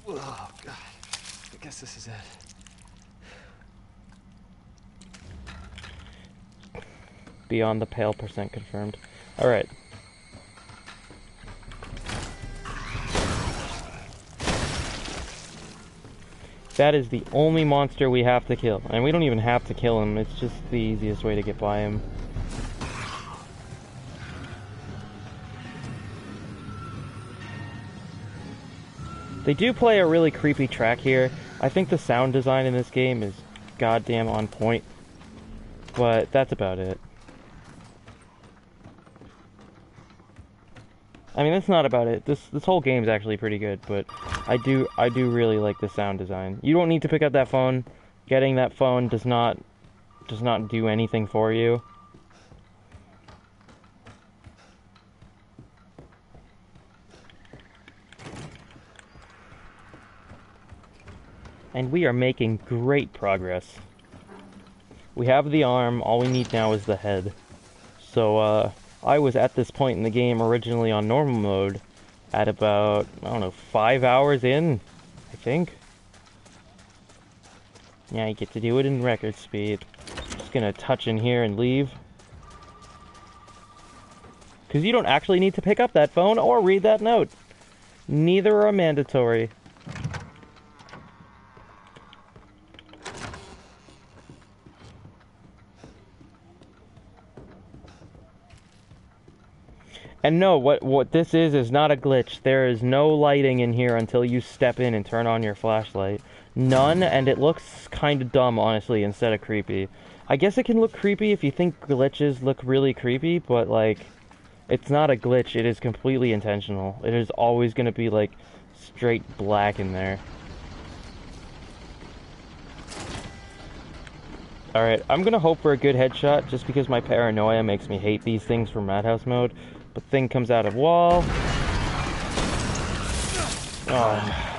Oh, God. I guess this is it. Beyond the pale % confirmed. Alright. That is the only monster we have to kill. And we don't even have to kill him, it's just the easiest way to get by him. They do play a really creepy track here. I think the sound design in this game is goddamn on point. But that's about it. I mean, that's not about it. This whole game's actually pretty good, but I do really like the sound design. You don't need to pick up that phone. Getting that phone does not do anything for you. And we are making great progress. We have the arm, all we need now is the head. So, I was at this point in the game originally on normal mode at about, I don't know, 5 hours in, I think. Yeah, you get to do it in record speed. Just gonna touch in here and leave. Because you don't actually need to pick up that phone or read that note. Neither are mandatory. And no, what this is not a glitch. There is no lighting in here until you step in and turn on your flashlight. None, and it looks kind of dumb, honestly, instead of creepy. I guess it can look creepy if you think glitches look really creepy, but, like, it's not a glitch. It is completely intentional. It is always going to be, like, straight black in there. Alright, I'm going to hope for a good headshot, just because my paranoia makes me hate these things from Madhouse mode. But thing comes out of wall. Oh.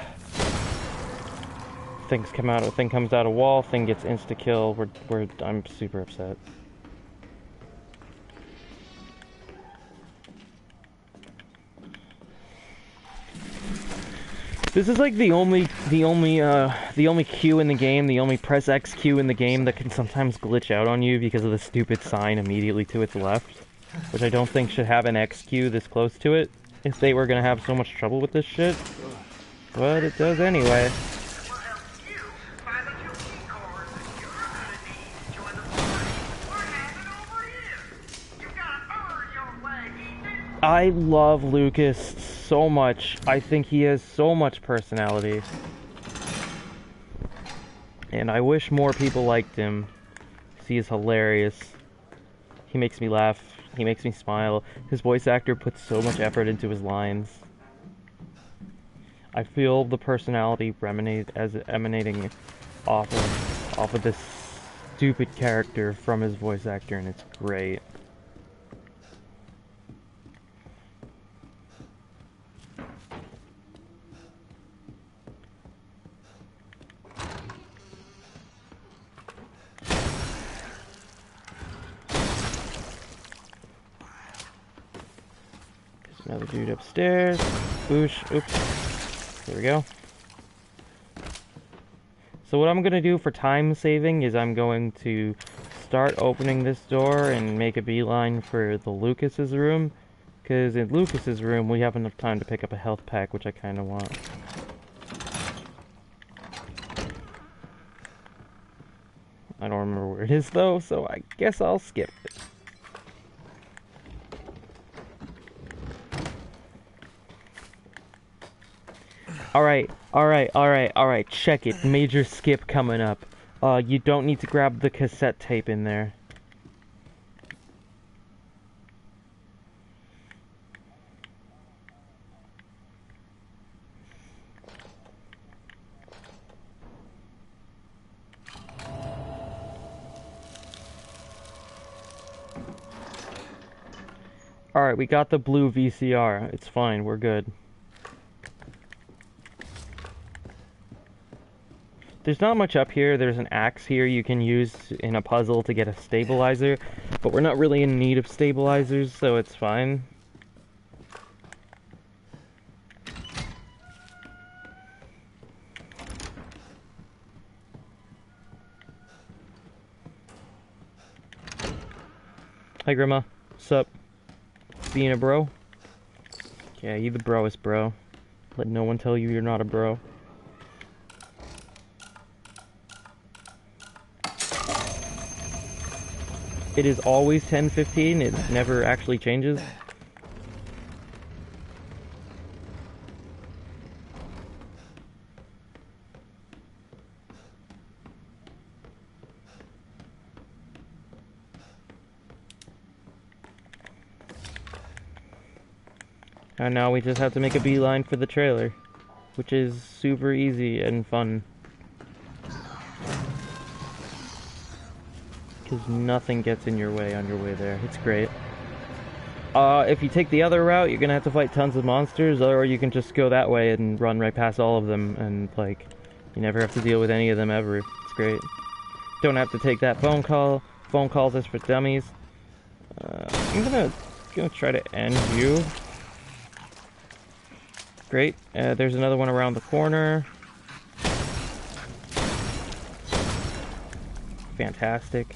Thing comes out of wall, thing gets insta-kill. I'm super upset. This is like the only Q in the game, the only press X Q in the game that can sometimes glitch out on you because of the stupid sign immediately to its left. Which I don't think should have an X Q this close to it, if they were gonna have so much trouble with this shit. But it does anyway. I love Lucas so much. I think he has so much personality. And I wish more people liked him. He is hilarious. He makes me laugh. He makes me smile. His voice actor puts so much effort into his lines. I feel the personality emanating off of this stupid character from his voice actor, and it's great. Another dude upstairs. Boosh. Oops. There we go. So what I'm going to do for time saving is I'm going to start opening this door and make a beeline for the Lucas's room. Because in Lucas's room we have enough time to pick up a health pack, which I kind of want. I don't remember where it is though, so I guess I'll skip it. Alright, check it. Major skip coming up. You don't need to grab the cassette tape in there. Alright, we got the blue VCR. It's fine, we're good. There's not much up here. There's an axe here you can use in a puzzle to get a stabilizer, but we're not really in need of stabilizers, so it's fine. Hi, Grandma. Sup? Being a bro? Yeah, you the broest, bro. Let no one tell you you're not a bro. It is always 10:15, it never actually changes. And now we just have to make a beeline for the trailer, which is super easy and fun. Because nothing gets in your way on your way there. It's great. If you take the other route, you're gonna have to fight tons of monsters, or you can just go that way and run right past all of them and, like, You never have to deal with any of them ever. It's great. Don't have to take that phone call. Phone calls is for dummies. I'm gonna try to end you. Great. There's another one around the corner. Fantastic.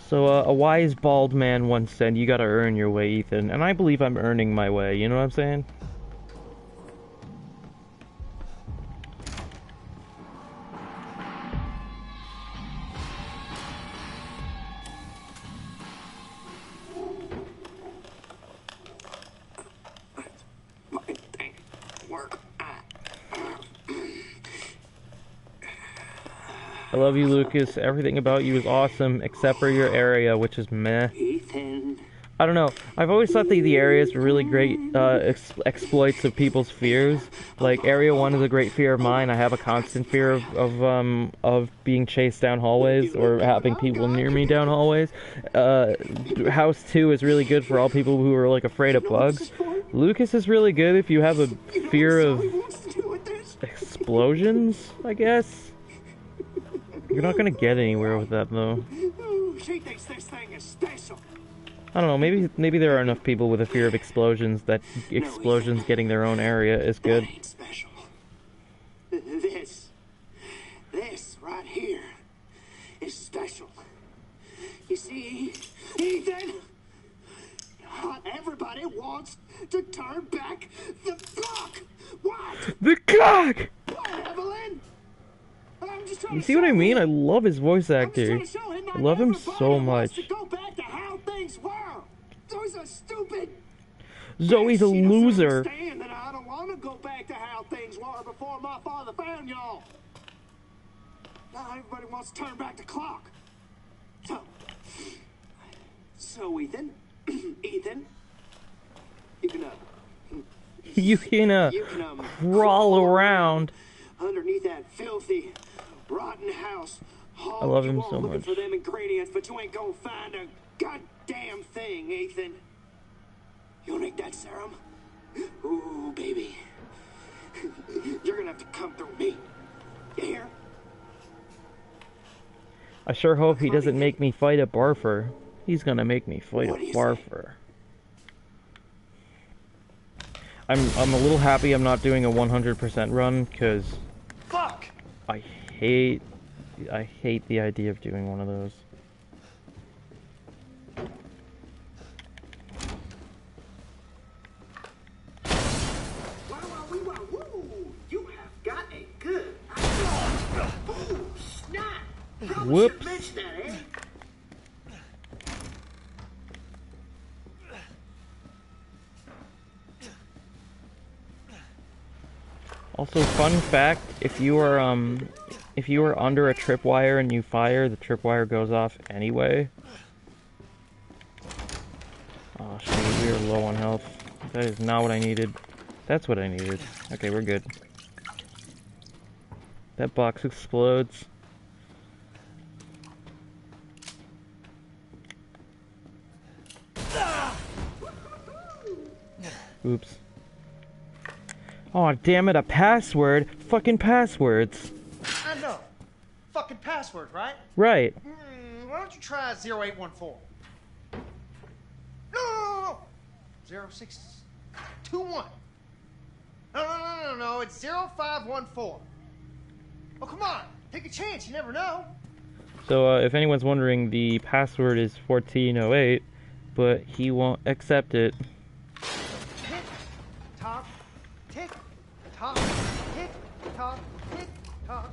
So, a wise bald man once said, "You gotta earn your way, Ethan." And I believe I'm earning my way, you know what I'm saying? I love you, Lucas. Everything about you is awesome, except for your area, which is meh. Ethan. I don't know. I've always thought that the areas were really great exploits of people's fears. Like, Area 1 is a great fear of mine. I have a constant fear of being chased down hallways or having people near me down hallways. House 2 is really good for all people who are, like, afraid of bugs. Lucas is really good if you have a fear of explosions, I guess. You're not gonna get anywhere with that, though. She thinks this thing is special. I don't know, maybe there are enough people with a fear of explosions that explosions getting their own area is good. That ain't special. This right here is special. You see, Ethan, not everybody wants to turn back the clock. What? The clock! What, Evelyn? You see what I mean? I love his voice actor. I love him so much. Zoe's a loser. I don't want to go back to how things were before my father found y'all. Now everybody wants to turn back the clock. So Ethan, you can crawl around underneath that filthy, rotten house. I love him so much. For them ingredients, but you ain't gonna find a goddamn thing, Ethan. You'll make that serum? Ooh, baby. You're gonna have to come through me. You hear? I sure hope he doesn't make me fight a barfer. He's gonna make me fight a barfer. I'm a little happy I'm not doing a 100% run, because I hate the idea of doing one of those. You have got a good. Ooh, snap! Whoops. Mention that, eh? Also, fun fact, if you are under a tripwire and you fire, the tripwire goes off anyway. Oh shoot, we are low on health. That is not what I needed. That's what I needed. Okay, we're good. That box explodes. Oops. Oh, damn it, a password? Fucking passwords. I know. Fucking password, right? Right. Why don't you try 0814? No! 0621. No, it's 0514. Oh, come on. Take a chance, you never know. So, if anyone's wondering, the password is 1408, but he won't accept it. Tick, tock, tick, tock, tick, tock, tick, tock.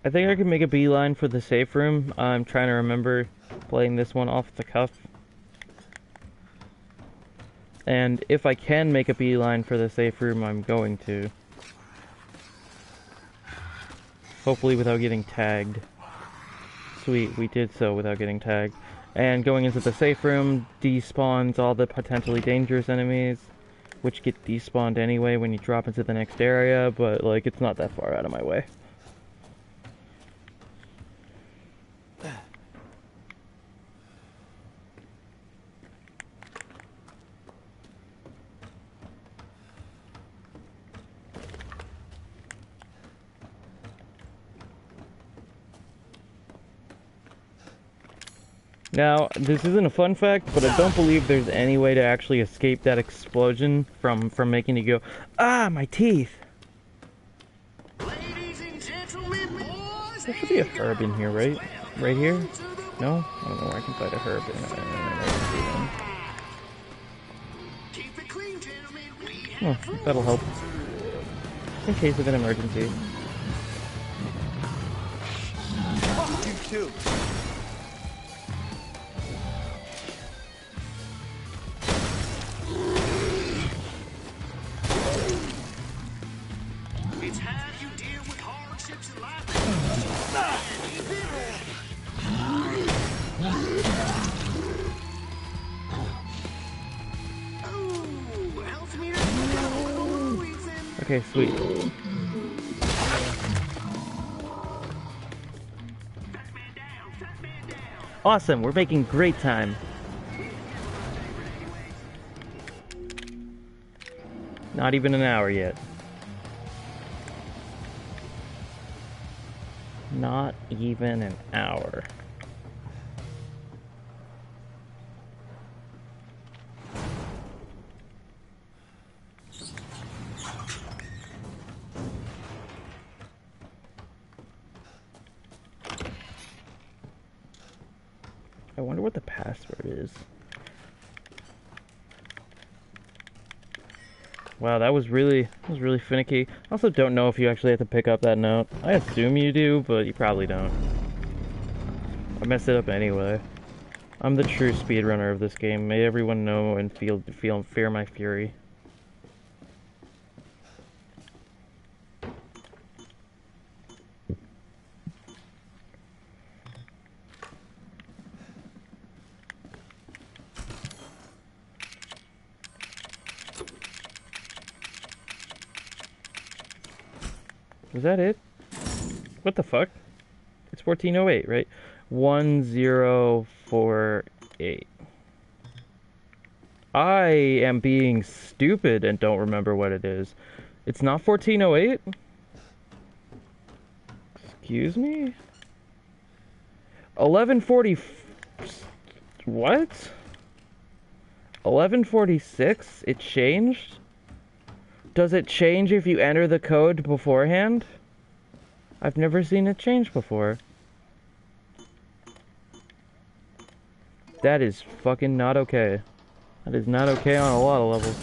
I think I can make a beeline for the safe room. I'm trying to remember playing this one off the cuff. And if I can make a beeline for the safe room, I'm going to. Hopefully without getting tagged. Sweet, we did so without getting tagged. And going into the safe room despawns all the potentially dangerous enemies, which get despawned anyway when you drop into the next area, but like it's not that far out of my way. Now, this isn't a fun fact, but I don't believe there's any way to actually escape that explosion from making you go, ah, my teeth! There should be a herb in here, right? Right here? No? I don't know where I can find a herb in an emergency then. Oh, that'll help. In case of an emergency. You too. It's how you deal with hardships in life. Oh, health meter. Okay, sweet. Awesome, we're making great time. Not even an hour yet. Not even an hour. I wonder what the password is. Wow, that was really finicky. I also don't know if you actually have to pick up that note. I assume you do, but you probably don't. I messed it up anyway. I'm the true speedrunner of this game. May everyone know and fear my fury. Was that it? What the fuck? It's 1408, right? 1048. I am being stupid and don't remember what it is. It's not 1408? Excuse me? 1140... What? 1146? It changed? Does it change if you enter the code beforehand? I've never seen it change before. That is fucking not okay. That is not okay on a lot of levels.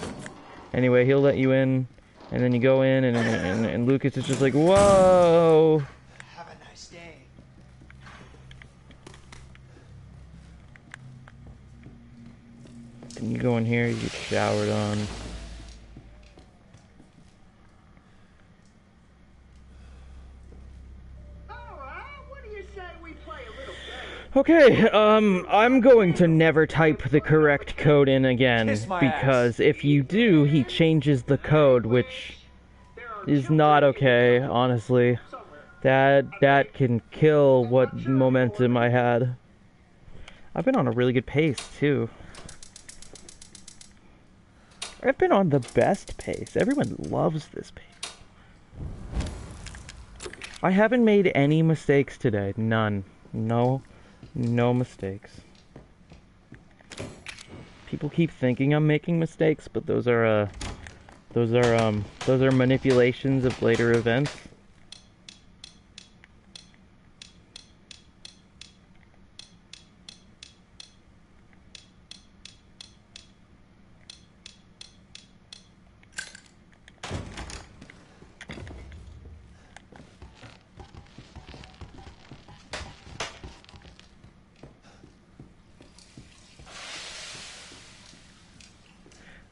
Anyway, he'll let you in, and then you go in, and Lucas is just like, whoa! Have a nice day. Then you go in here, you get showered on. Okay, I'm going to never type the correct code in again, because if you do, he changes the code, which is not okay, honestly. That can kill what momentum I had. I've been on a really good pace, too. I've been on the best pace. Everyone loves this pace. I haven't made any mistakes today. None. No mistakes. People keep thinking I'm making mistakes, but those are manipulations of later events.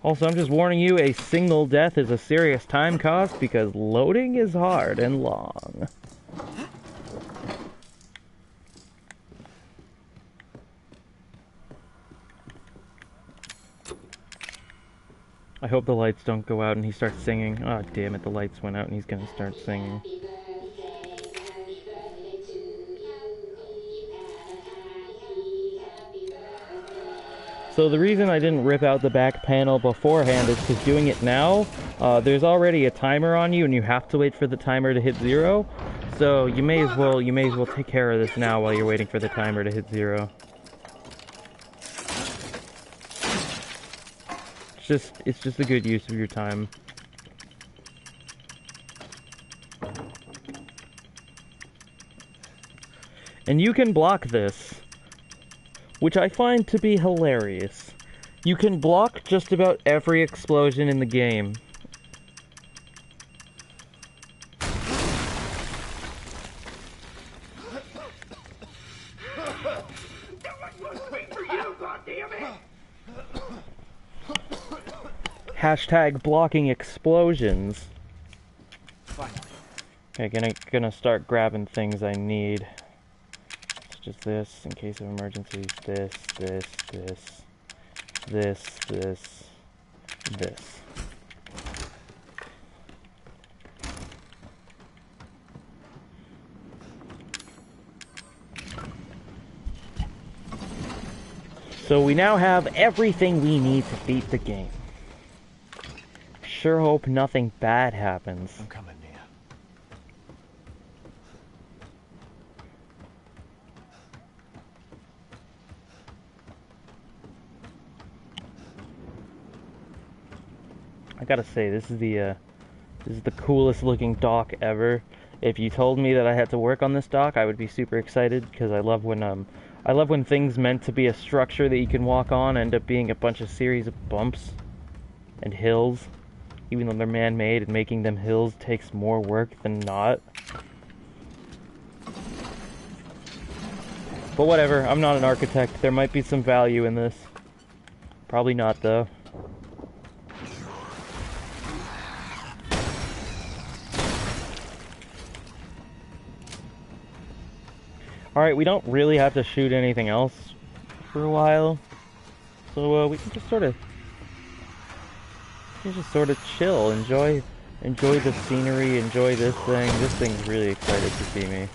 Also, I'm just warning you, a single death is a serious time cost because loading is hard and long. I hope the lights don't go out and he starts singing. Oh, damn it, the lights went out and he's gonna start singing. So the reason I didn't rip out the back panel beforehand is because doing it now, there's already a timer on you and you have to wait for the timer to hit 0. So you may as well take care of this now while you're waiting for the timer to hit 0. It's just a good use of your time. And you can block this, which I find to be hilarious. You can block just about every explosion in the game. Hashtag blocking explosions. Okay, gonna start grabbing things I need. It's just this, in case of emergencies. This. So we now have everything we need to beat the game. Sure hope nothing bad happens. I'm coming, Mia. I gotta say, this is the coolest looking dock ever. If you told me that I had to work on this dock, I would be super excited because I love when things meant to be a structure that you can walk on end up being a bunch of series of bumps and hills. Even though they're man-made, and making them hills takes more work than not. But whatever, I'm not an architect. There might be some value in this. Probably not, though. Alright, we don't really have to shoot anything else for a while. So, we can just sort of chill, enjoy the scenery, enjoy this thing. This thing's really excited to see me.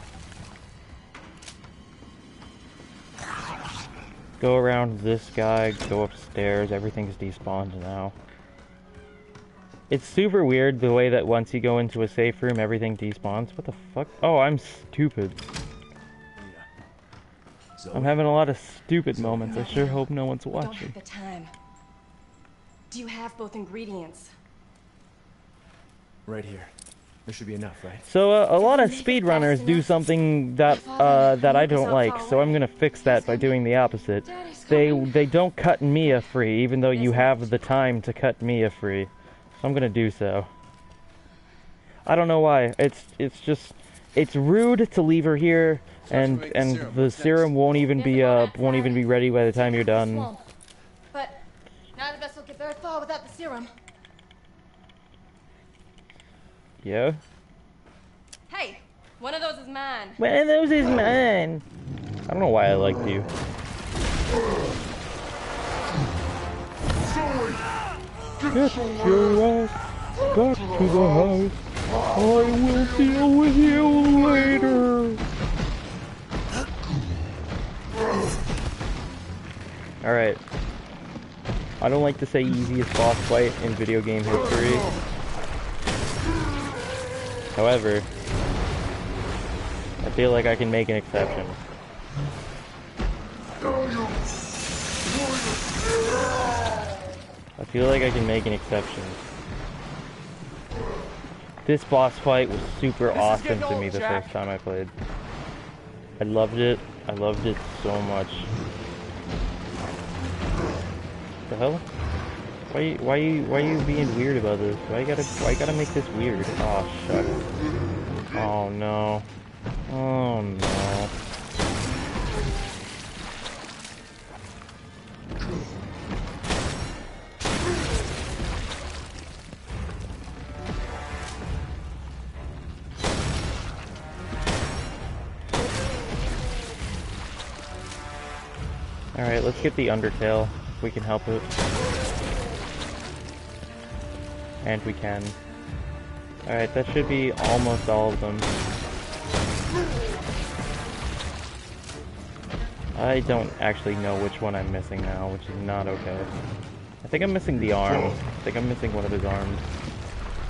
Go around this guy, go upstairs, everything's despawned now. It's super weird the way that once you go into a safe room, everything despawns. What the fuck? Oh, I'm stupid. I'm having a lot of stupid moments. I sure hope no one's watching. Don't have the time. Do you have both ingredients? Right here. There should be enough, right? So a lot of speedrunners do something that that I don't like. So I'm gonna fix that by doing the opposite. They don't cut Mia free, even though you have the time to cut Mia free. So I'm gonna do so. I don't know why. It's rude to leave her here, and the serum won't even be ready by the time you're done. But none of us will get very far without the serum. Yeah? Hey, one of those is mine. One of those is mine. I don't know why I liked you. Get your ass back to the house. I will deal with you later. Alright. I don't like to say easiest boss fight in video game history. However, I feel like I can make an exception. I feel like I can make an exception. This boss fight was super awesome to me the first time I played. I loved it. I loved it so much. What the hell? Why you being weird about this? Why you gotta make this weird? Oh shut. Oh no. Oh no. Alright, let's get the Undertale, if we can help it. And we can. Alright, that should be almost all of them. I don't actually know which one I'm missing now, which is not okay. I think I'm missing the arm. I think I'm missing one of his arms.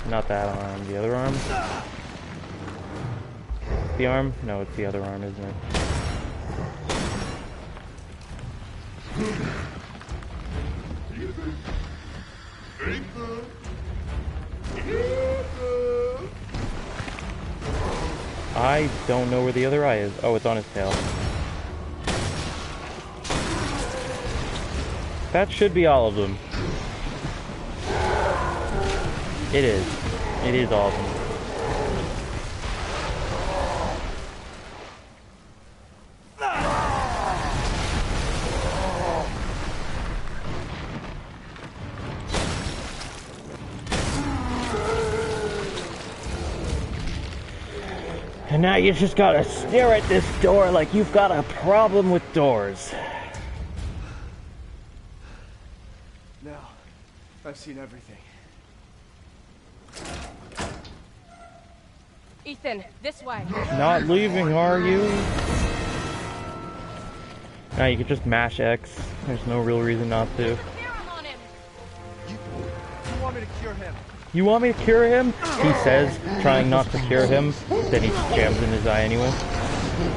Not that arm, the other arm? The arm? No, it's the other arm, isn't it? I don't know where the other eye is. Oh, it's on his tail. That should be all of them. It is. It is all of them. And now you just gotta stare at this door like you've got a problem with doors. Now, I've seen everything. Ethan, this way. Not leaving, are you? Now you can just mash X. There's no real reason not to. You want me to cure him? You want me to cure him? He says, trying not to cure him. Then he jams in his eye anyway.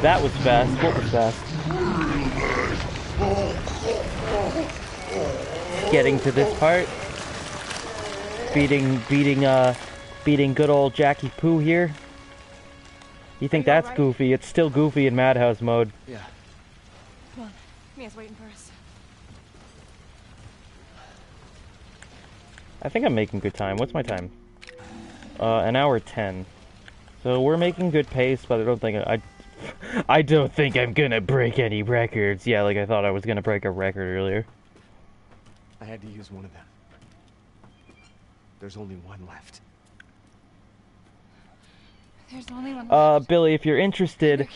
That was fast. What was fast? Getting to this part. Beating good old Jackie Poo here. You think that's right? Goofy? It's still goofy in Madhouse mode. Yeah. Come on, Mia's waiting for us. I think I'm making good time. What's my time? An hour 10. So we're making good pace, but I don't think I'm gonna break any records. Yeah, like I thought I was gonna break a record earlier. I had to use one of them. There's only one left. There's only one left. Billy, if you're interested,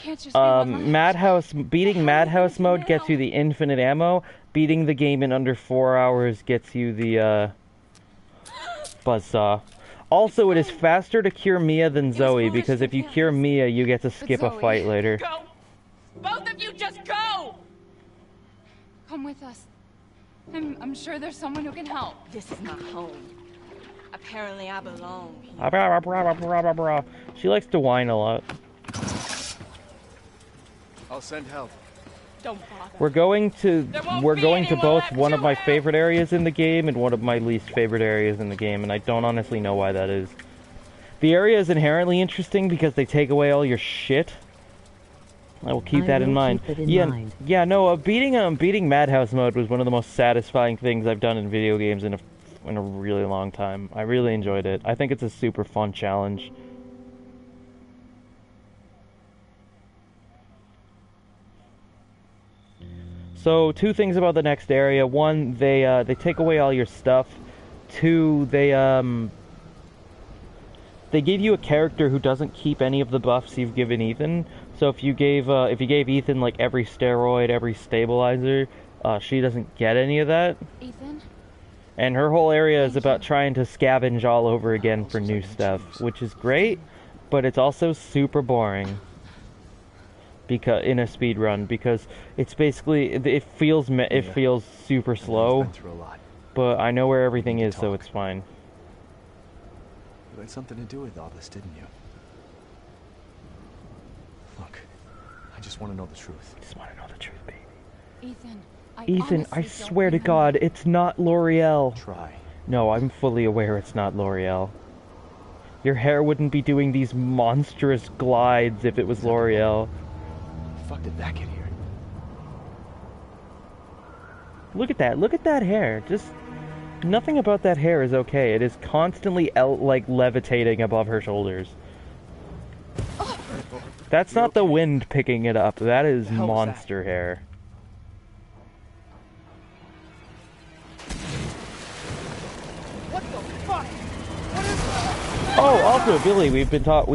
beating Madhouse mode gets you the infinite ammo. Beating the game in under 4 hours gets you the, buzzsaw. Also, it is faster to cure Mia than Zoe, because if you cure Mia, you get to skip a fight later. Go! Both of you just go! Come with us. I'm sure there's someone who can help. This is my home. Apparently I belong here. She likes to whine a lot. I'll send help. Don't bother. We're going to both one of my favorite areas in the game and one of my least favorite areas in the game, and I don't honestly know why that is. The area is inherently interesting because they take away all your shit. I will keep that in mind. Yeah, no, beating Madhouse mode was one of the most satisfying things I've done in video games in a really long time. I really enjoyed it. I think it's a super fun challenge. So, two things about the next area. One, they take away all your stuff. Two, they give you a character who doesn't keep any of the buffs you've given Ethan. So if you gave Ethan like every steroid, every stabilizer, she doesn't get any of that. Ethan? And her whole area is about trying to scavenge all over again for new stuff, which is great, but it's also super boring. Because in a speed run, because it's basically it feels super slow, but I know where everything is, so it's fine. You had something to do with all this, didn't you? Look, I just want to know the truth. Just want to know the truth, baby. Ethan, I swear to God, it's not L'Oreal. Try. No, I'm fully aware it's not L'Oreal. Your hair wouldn't be doing these monstrous glides if it was L'Oreal. Fuck did that get here? Look at that hair. Just nothing about that hair is okay. It is constantly like levitating above her shoulders. That's not the wind picking it up. That is monster hair. What the fuck? What is that? Oh, also, Billy, we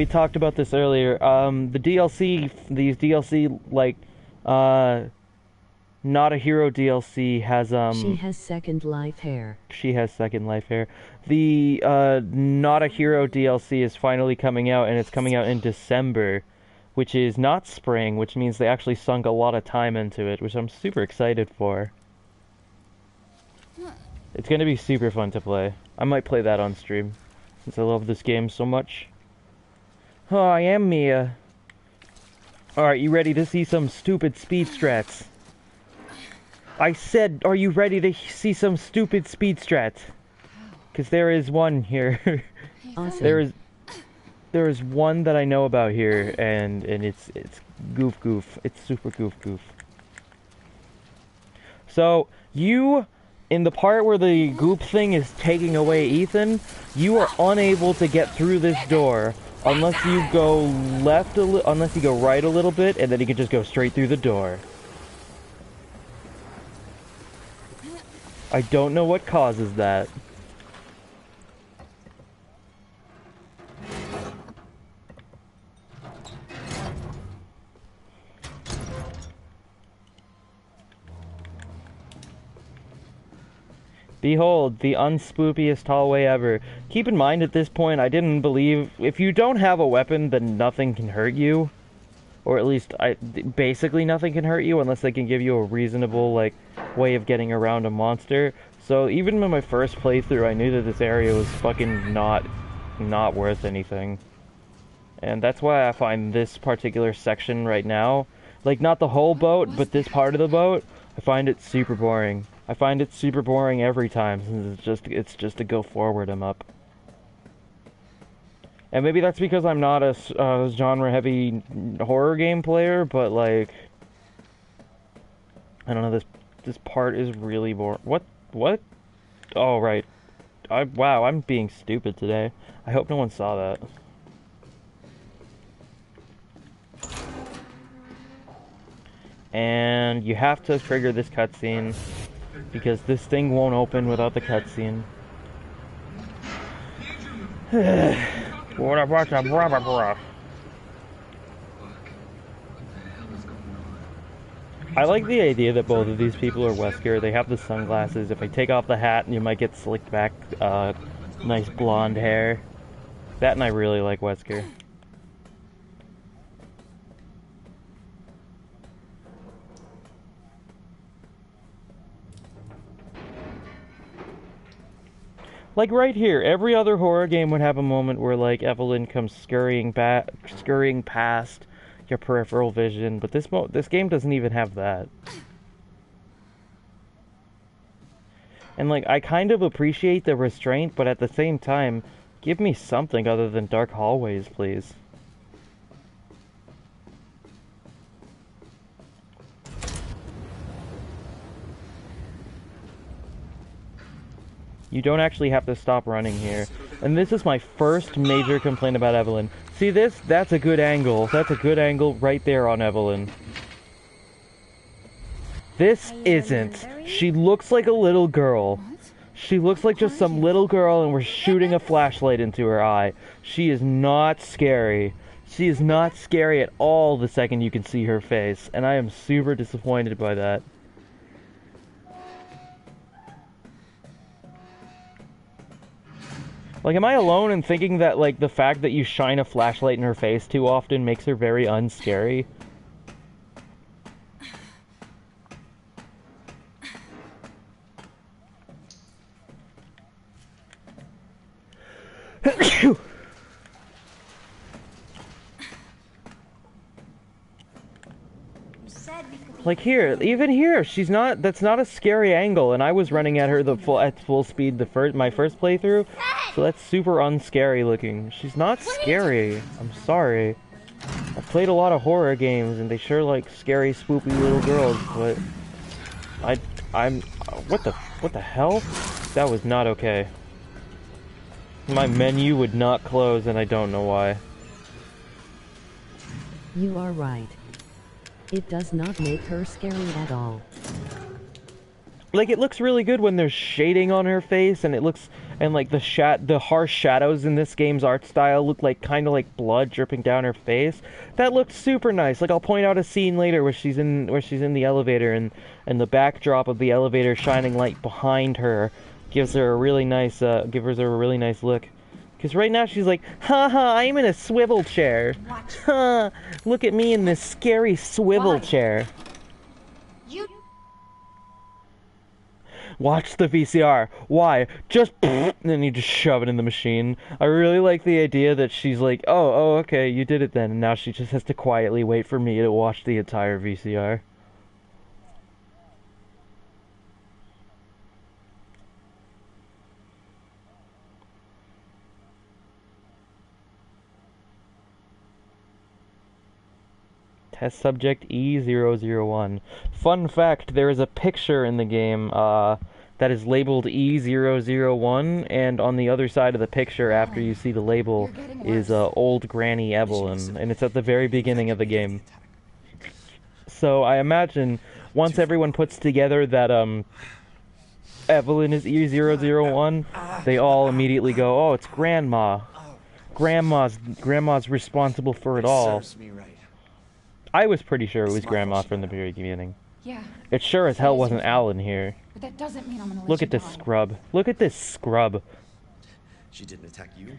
talked about this earlier. The DLC, these DLC, like, Not a Hero DLC has She has Second Life hair. She has Second Life hair. The Not a Hero DLC is finally coming out, and it's coming out in December, which is not spring, which means they actually sunk a lot of time into it, which I'm super excited for. It's gonna be super fun to play. I might play that on stream, since I love this game so much. Oh, I am Mia. Alright, you ready to see some stupid speed strats? I said, are you ready to see some stupid speed strats? Because there is one here. Awesome. There is one that I know about here, and it's goof. It's super goof. So, in the part where the goop thing is taking away Ethan, you are unable to get through this door unless you go unless you go right a little bit, and then you can just go straight through the door. I don't know what causes that. Behold, the unspoopiest hallway ever. Keep in mind at this point, I didn't believe... If you don't have a weapon, then nothing can hurt you. Or at least, basically nothing can hurt you unless they can give you a reasonable, like, way of getting around a monster. So even in my first playthrough, I knew that this area was fucking not worth anything. And that's why I find this particular section right now, like, not the whole boat, but this part of the boat, I find it super boring. I find it super boring every time, since it's just to go forward and up. And maybe that's because I'm not a genre-heavy horror game player, but, like, I don't know, this part is really boring. What? Oh, right. Wow, I'm being stupid today. I hope no one saw that. And you have to trigger this cutscene, because this thing won't open without the cutscene. I like the idea that both of these people are Wesker. They have the sunglasses. If I take off the hat, you might get slicked back, nice blonde hair. That, and I really like Wesker. Like right here, every other horror game would have a moment where, like, Evelyn comes scurrying past your peripheral vision, but this game doesn't even have that. And, like, I kind of appreciate the restraint, but at the same time, give me something other than dark hallways, please. You don't actually have to stop running here. And this is my first major complaint about Evelyn. See this? That's a good angle. That's a good angle right there on Evelyn. This isn't. She looks like a little girl. She looks like just some little girl and we're shooting a flashlight into her eye. She is not scary. She is not scary at all the second you can see her face. And I am super disappointed by that. Like, am I alone in thinking that, like, the fact that you shine a flashlight in her face too often makes her very unscary? Like here, even here, she's not. That's not a scary angle, and I was running at her at full speed my first playthrough, so that's super unscary looking. She's not scary. I'm sorry. I've played a lot of horror games, and they sure like scary, spoopy little girls, but what the hell? That was not okay. My menu would not close, and I don't know why. You are right. It does not make her scary at all. Like, it looks really good when there's shading on her face, and it looks and like the harsh shadows in this game's art style look like kind of like blood dripping down her face. That looked super nice. Like I'll point out a scene later where she's in the elevator, and the backdrop of the elevator shining light behind her gives her a really nice look. Because right now she's like, haha, I'm in a swivel chair. Huh, look at me in this scary swivel chair. Watch the VCR. Why? Just and then you just shove it in the machine. I really like the idea that she's like, oh, okay, you did it then. And now she just has to quietly wait for me to watch the entire VCR. Test subject E001. Fun fact, there is a picture in the game that is labeled E001, and on the other side of the picture, after you see the label, is old Granny Evelyn, and it's at the very beginning of the game. So I imagine, once everyone puts together that Evelyn is E001, they all immediately go, oh, it's Grandma. Grandma's responsible for it all. I was pretty sure it was Grandma from the very beginning. Yeah. It sure as hell wasn't Alan here. But that doesn't mean I'm gonna let Look you at this die. scrub. Look at this scrub. She didn't attack you?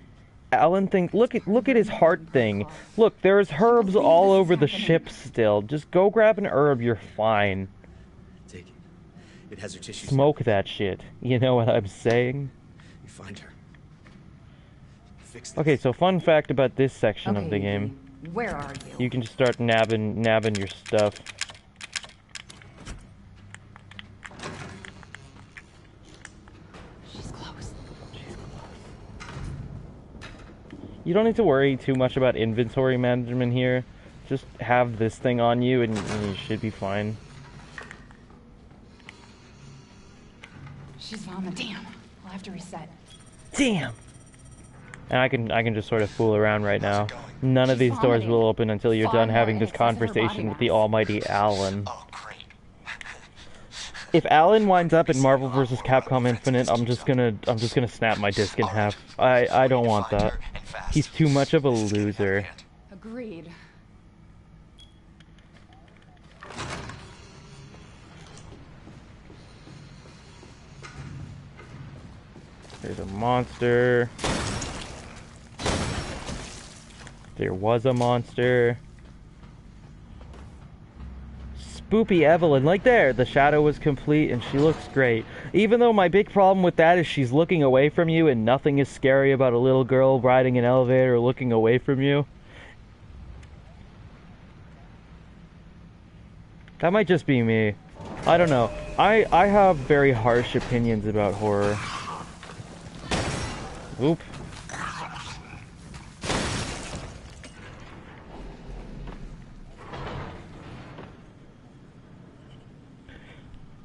Alan think look at his heart thing. Look, there's herbs all over the ship still. Just go grab an herb, you're fine. Take it. It has her tissues. Smoke that shit. You know what I'm saying? You find her. Fix this. Okay, so fun fact about this section of the game. Where are you? You can just start nabbing your stuff. She's close. You don't need to worry too much about inventory management here. Just have this thing on you and you should be fine. She's on the damn. I'll have to reset. Damn! And I can just sort of fool around right now. None of these doors will open until you're done having this conversation with the almighty Alan. If Alan winds up in Marvel vs. Capcom Infinite, I'm just gonna snap my disc in half. I don't want that. He's too much of a loser. Agreed. There's a monster. There was a monster. Spoopy Evelyn, like there, the shadow was complete and she looks great. Even though my big problem with that is she's looking away from you and nothing is scary about a little girl riding an elevator or looking away from you. That might just be me. I don't know. I have very harsh opinions about horror. Oop.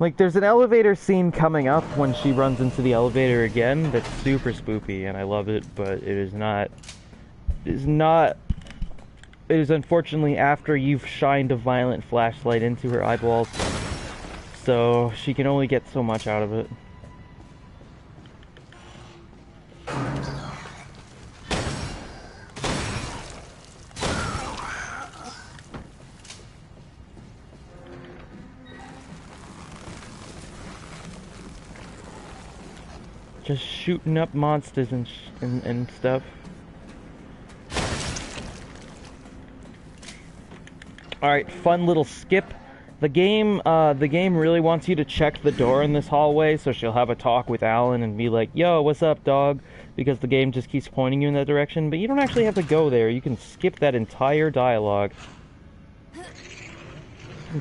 Like, there's an elevator scene coming up when she runs into the elevator again that's super spoopy, and I love it, but it is unfortunately after you've shined a violent flashlight into her eyeballs, so she can only get so much out of it. Just shooting up monsters and stuff. Alright, fun little skip. The game really wants you to check the door in this hallway, so she'll have a talk with Alan and be like, yo, what's up, dog? Because the game just keeps pointing you in that direction, but you don't actually have to go there. You can skip that entire dialogue.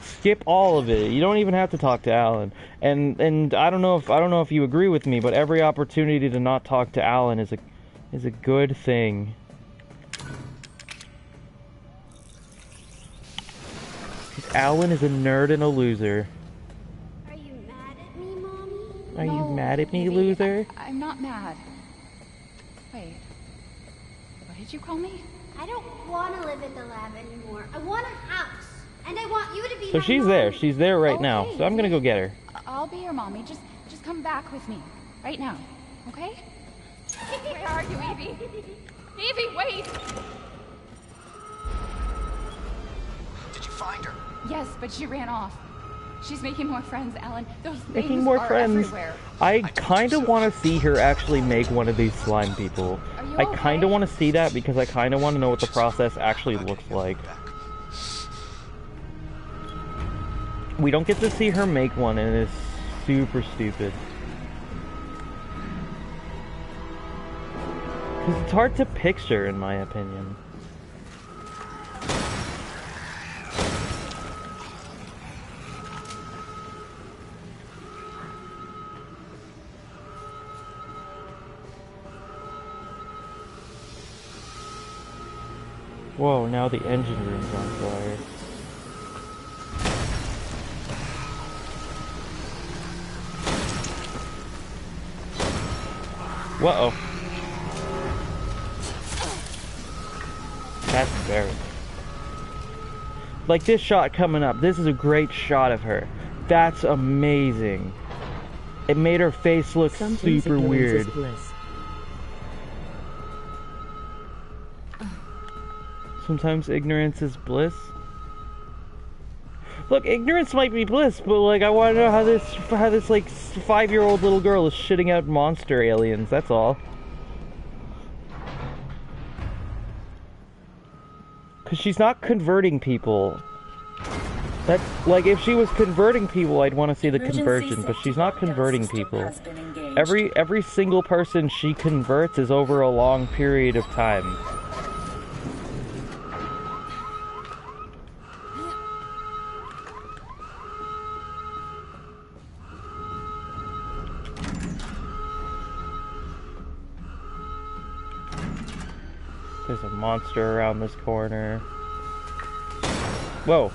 Skip all of it. You don't even have to talk to Alan. And I don't know if you agree with me, but every opportunity to not talk to Alan is a good thing. Because Alan is a nerd and a loser. Are you mad at me, Mommy? Are you mad at me, loser? I'm not mad. Wait. What did you call me? I don't want to live at the lab anymore. I want a house. And I want you to be So my she's mom. there. She's there right now. So I'm gonna go get her. I'll be your mommy. Just come back with me. Right now. Okay? Where are you, Evie? Evie, wait! Did you find her? Yes, but she ran off. She's making more friends, Alan. Those Making things more are friends. everywhere. I kind of want to see her actually make one of these slime people. I kind of want to see that because I kind of want to know what the process actually looks like. We don't get to see her make one, and it's super stupid. Because it's hard to picture, in my opinion. Whoa, now the engine room's on fire. Whoa. That's embarrassing. Like this shot coming up, this is a great shot of her. That's amazing. It made her face look super weird. Sometimes ignorance is bliss. Look, ignorance might be bliss, but like I want to know how this like 5-year-old little girl is shitting out monster aliens. That's all. Cause she's not converting people. That's like if she was converting people, I'd want to see the conversion, but she's not converting people. Every single person she converts is over a long period of time. There's a monster around this corner. Whoa.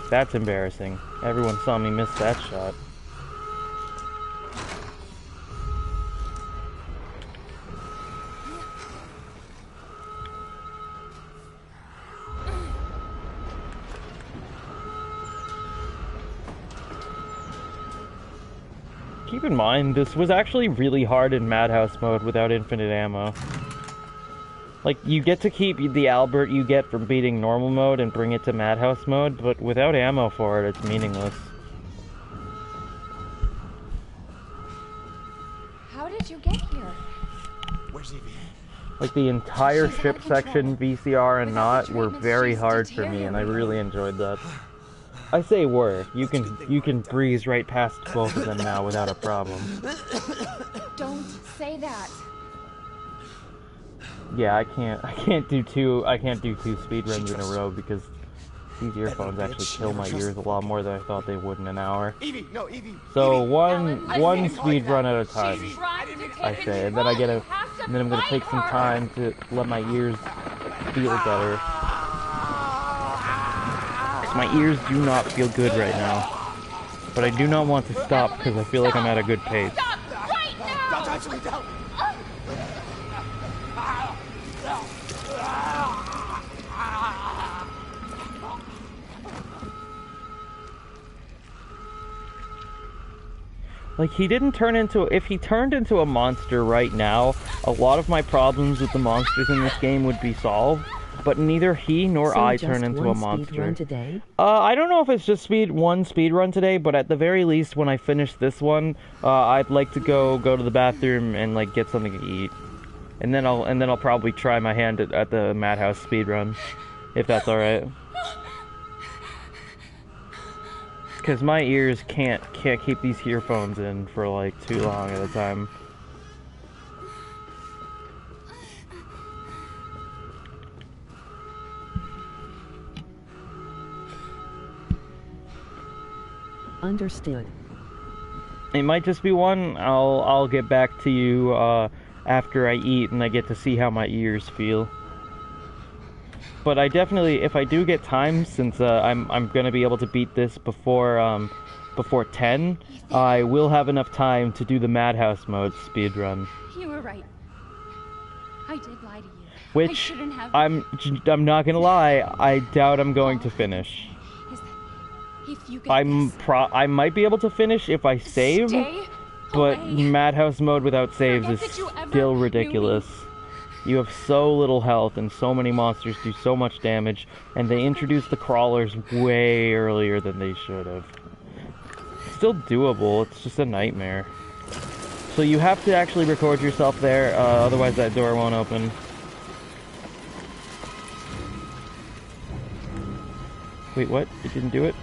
That's embarrassing. Everyone saw me miss that shot. Keep in mind, this was actually really hard in Madhouse mode without infinite ammo. Like, you get to keep the Albert you get from beating normal mode and bring it to Madhouse mode, but without ammo for it, it's meaningless. How did you get here? Where's Evie? Like, the entire ship section, VCR and not, were very hard for me, and I really enjoyed that. I say were. You can breeze right past both of them now without a problem. Don't say that. Yeah, I can't do two speedruns in a row because these earphones actually kill my ears a lot more than I thought they would in an hour. Evie, no, Evie. So one speedrun at a time, I say, and then and then I'm gonna take some time to let my ears feel better. Because my ears do not feel good right now, but I do not want to stop because I feel like I'm at a good pace. Stop right now! Don't touch me, don't! Like, he didn't turn into... If he turned into a monster right now, a lot of my problems with the monsters in this game would be solved. But neither he nor I turn into a monster. Today? I don't know if it's just one speed run today, but at the very least, when I finish this one, I'd like to go to the bathroom and like get something to eat, and then I'll probably try my hand at the Madhouse speed run, if that's all right. Because my ears can't keep these earphones in for like too long at a time. Understood. It might just be one. I'll get back to you after I eat and I get to see how my ears feel. But I definitely, if I do get time, since I'm gonna be able to beat this before 10, I will have enough time to do the Madhouse mode speedrun. You were right. I did lie to you. Which I shouldn't have. I'm not gonna lie. I doubt I'm going to finish. If you get I might be able to finish if I save. Stay But away. Madhouse mode without saves is Forget that you ever still knew me. ridiculous. You have so little health and so many monsters do so much damage, and they introduced the crawlers way earlier than they should have. Still doable, it's just a nightmare. So you have to actually record yourself there, otherwise that door won't open. Wait, what? It didn't do it?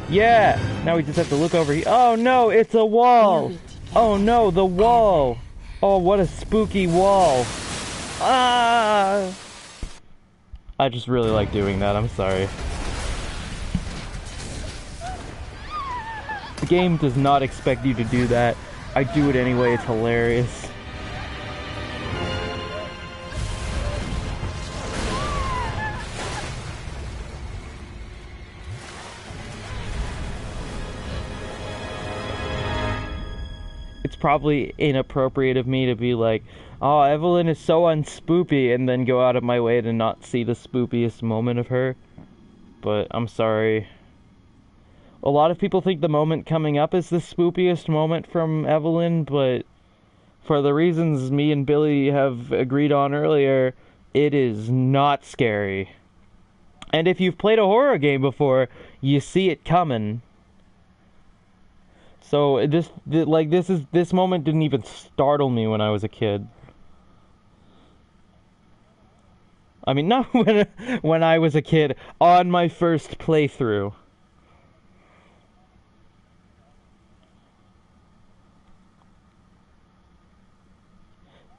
Yeah! Now we just have to look over here. Oh no, it's a wall! Oh no, the wall! Oh, what a spooky wall! Ah! I just really like doing that, I'm sorry. The game does not expect you to do that. I do it anyway, it's hilarious. It's probably inappropriate of me to be like, oh, Evelyn is so unspoopy, and then go out of my way to not see the spoopiest moment of her. But I'm sorry. A lot of people think the moment coming up is the spoopiest moment from Evelyn, but for the reasons me and Billy have agreed on earlier, it is not scary. And if you've played a horror game before, you see it coming. So this moment didn't even startle me when I was a kid. I mean, not when I was a kid, on my first playthrough.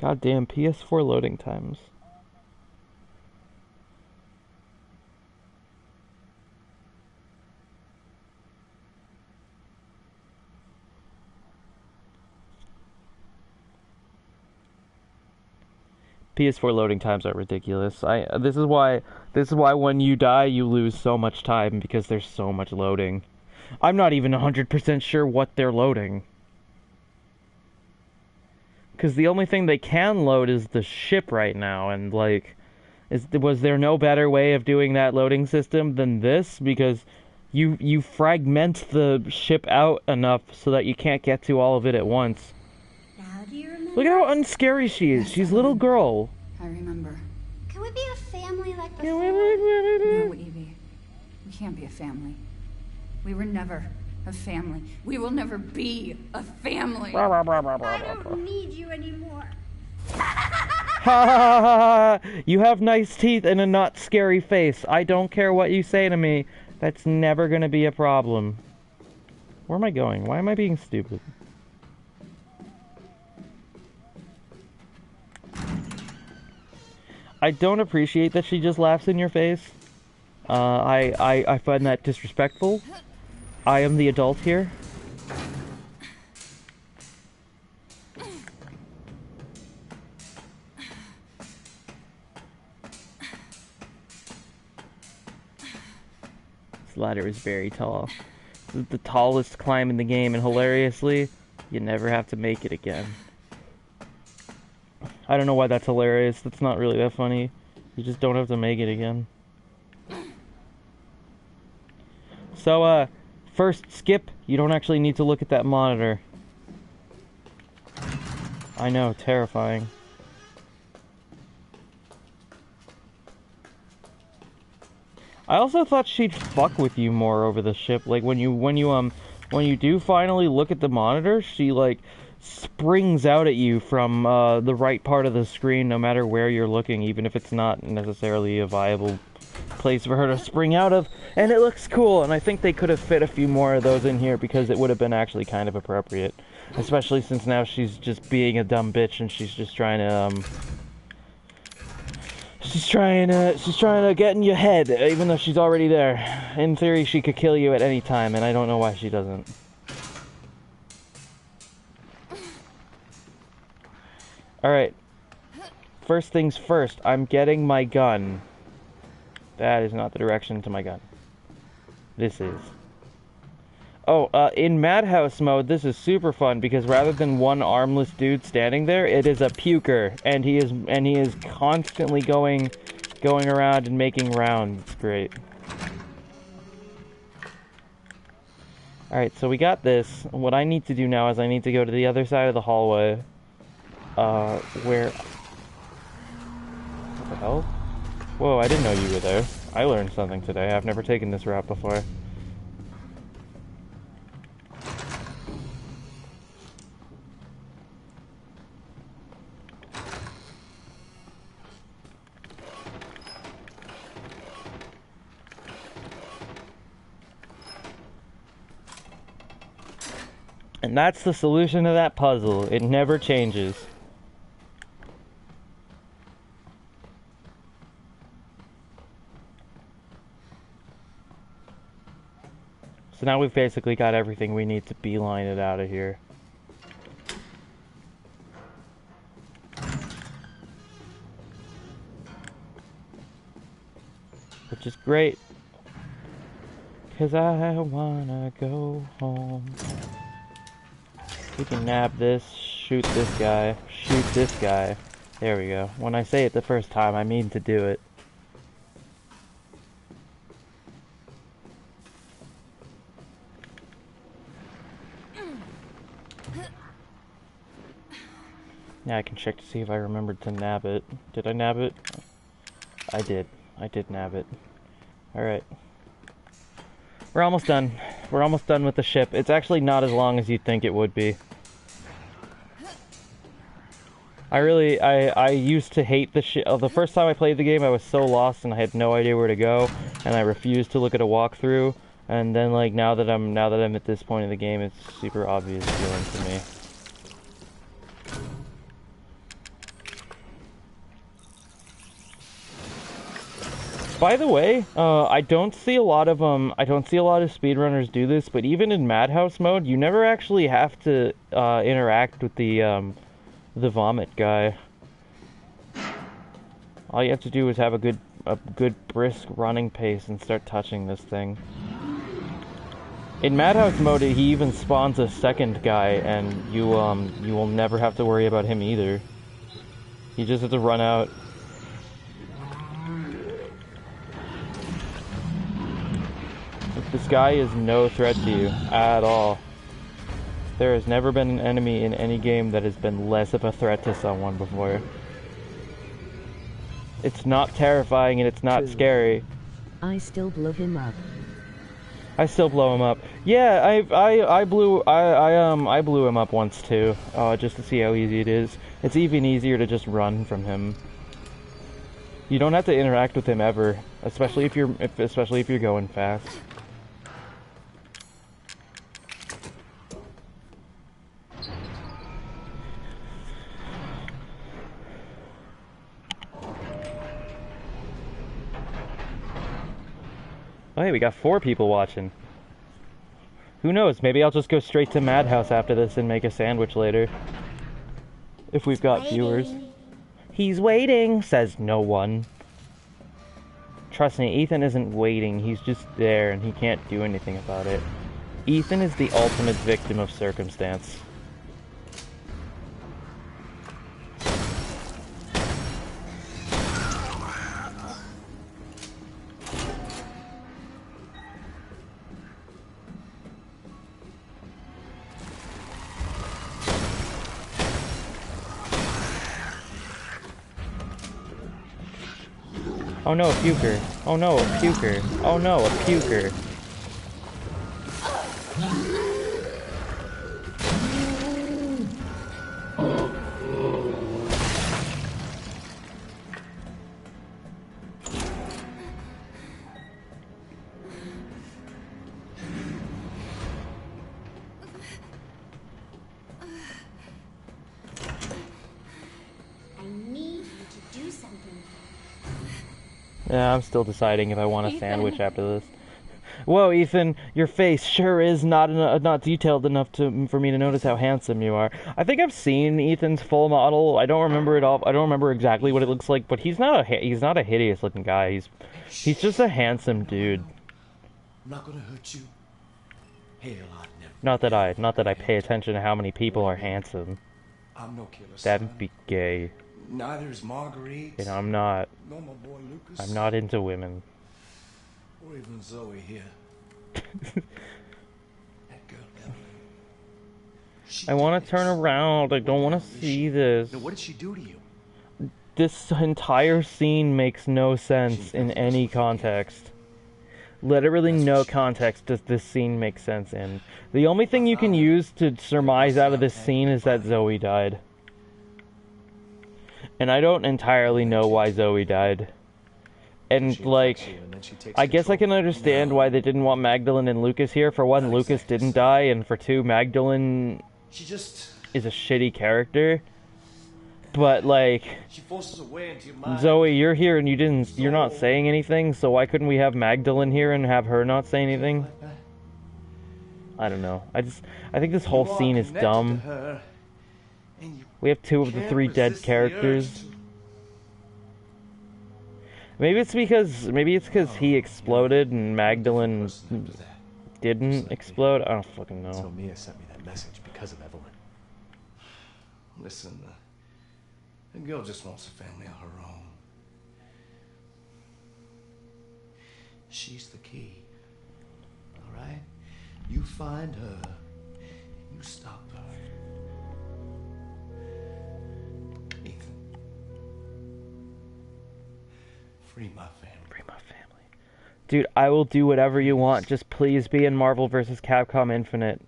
Goddamn PS4 loading times. PS4 loading times are ridiculous. This is why when you die you lose so much time, because there's so much loading. I'm not even 100% sure what they're loading. Because the only thing they can load is the ship right now, and like, was there no better way of doing that loading system than this? Because you fragment the ship out enough so that you can't get to all of it at once. Now do you remember? Look at how unscary she is. She's a little girl. I remember. Can we be a family like before? No, Evie. We can't be a family. We were never a family. We will never be a family. I don't need you anymore. Ha ha ha ha! You have nice teeth and a not scary face. I don't care what you say to me. That's never gonna be a problem. Where am I going? Why am I being stupid? I don't appreciate that she just laughs in your face. I find that disrespectful. I am the adult here. This ladder is very tall. This is the tallest climb in the game, and hilariously, you never have to make it again. I don't know why that's hilarious. That's not really that funny. You just don't have to make it again. So, first, skip. You don't actually need to look at that monitor. I know, terrifying. I also thought she'd fuck with you more over the ship. Like when you do finally look at the monitor, she like springs out at you from the right part of the screen, no matter where you're looking, even if it's not necessarily a viable place for her to spring out of, and it looks cool. And I think they could have fit a few more of those in here, because it would have been actually kind of appropriate, especially since now she's just being a dumb bitch and she's just trying to she's trying to get in your head, even though she's already there. In theory, she could kill you at any time, and I don't know why she doesn't. Alright. First things first, I'm getting my gun. That is not the direction to my gun. This is. Oh, in Madhouse mode, this is super fun, because rather than one armless dude standing there, it is a puker, and he is constantly going around and making rounds. It's great. Alright, so we got this. What I need to do now is I need to go to the other side of the hallway. Where... What the hell? Whoa, I didn't know you were there. I learned something today. I've never taken this route before. And that's the solution to that puzzle. It never changes. So now we've basically got everything we need to beeline it out of here. Which is great. 'Cause I wanna go home. We can nab this, shoot this guy, shoot this guy. There we go. When I say it the first time, I mean to do it. Yeah, I can check to see if I remembered to nab it. Did I nab it? I did. I did nab it. Alright. We're almost done. We're almost done with the ship. It's actually not as long as you'd think it would be. I used to hate the ship. The first time I played the game, I was so lost and I had no idea where to go, and I refused to look at a walkthrough. And then, like, now that I'm at this point in the game, it's super obvious feeling to me. By the way, I don't see a lot of speedrunners do this, but even in Madhouse mode, you never actually have to interact with the vomit guy. All you have to do is have a good brisk running pace and start touching this thing. In Madhouse mode, he even spawns a second guy, and you will never have to worry about him either. You just have to run out. This guy is no threat to you at all. There has never been an enemy in any game that has been less of a threat to someone before. It's not terrifying and it's not scary. I still blow him up. I still blow him up. Yeah, I blew him up once too, just to see how easy it is. It's even easier to just run from him. You don't have to interact with him ever, especially if you're going fast. Oh hey, we got 4 people watching. Who knows, maybe I'll just go straight to Madhouse after this and make a sandwich later. If we've got viewers. He's waiting, says no one. Trust me, Ethan isn't waiting, he's just there and he can't do anything about it. Ethan is the ultimate victim of circumstance. Oh no, a puker. Oh no, a puker. Oh no, a puker. Yeah, I'm still deciding if I want a sandwich after this. Whoa, Ethan, your face sure is not detailed enough for me to notice how handsome you are. I think I've seen Ethan's full model. I don't remember it all. I don't remember exactly what it looks like, but he's not a hideous looking guy. He's just a handsome dude. I'm not gonna hurt you. Hell, I'd never. Not that I pay attention to how many people are handsome. I'm no killer. That'd be gay. Neither is Marguerite. And I'm not. Nor my boy Lucas. I'm not into women. Or even Zoe here. I want to turn around. I don't want to see this. Now, what did she do to you? This entire scene makes no sense in any context. Literally no context does this scene make sense in. The only thing you can use to surmise out of this scene is that Zoe died. And I don't entirely know why Zoe died. And, like, I guess I can understand why they didn't want Magdalene and Lucas here. For one, Lucas didn't die, and for two, Magdalene is a shitty character. But, like, Zoe, you're here and you're not saying anything, so why couldn't we have Magdalene here and have her not say anything? I don't know. I think this whole scene is dumb. We have 2 of the 3 dead characters. Maybe it's because he exploded and Magdalene didn't explode. I don't fucking know. So Mia sent me that message because of Evelyn. Listen, the girl just wants a family of her own. She's the key. All right? You find her. You stop her. Ethan. Free my family. Free my family. Dude, I will do whatever you want. Just please be in Marvel vs. Capcom Infinite.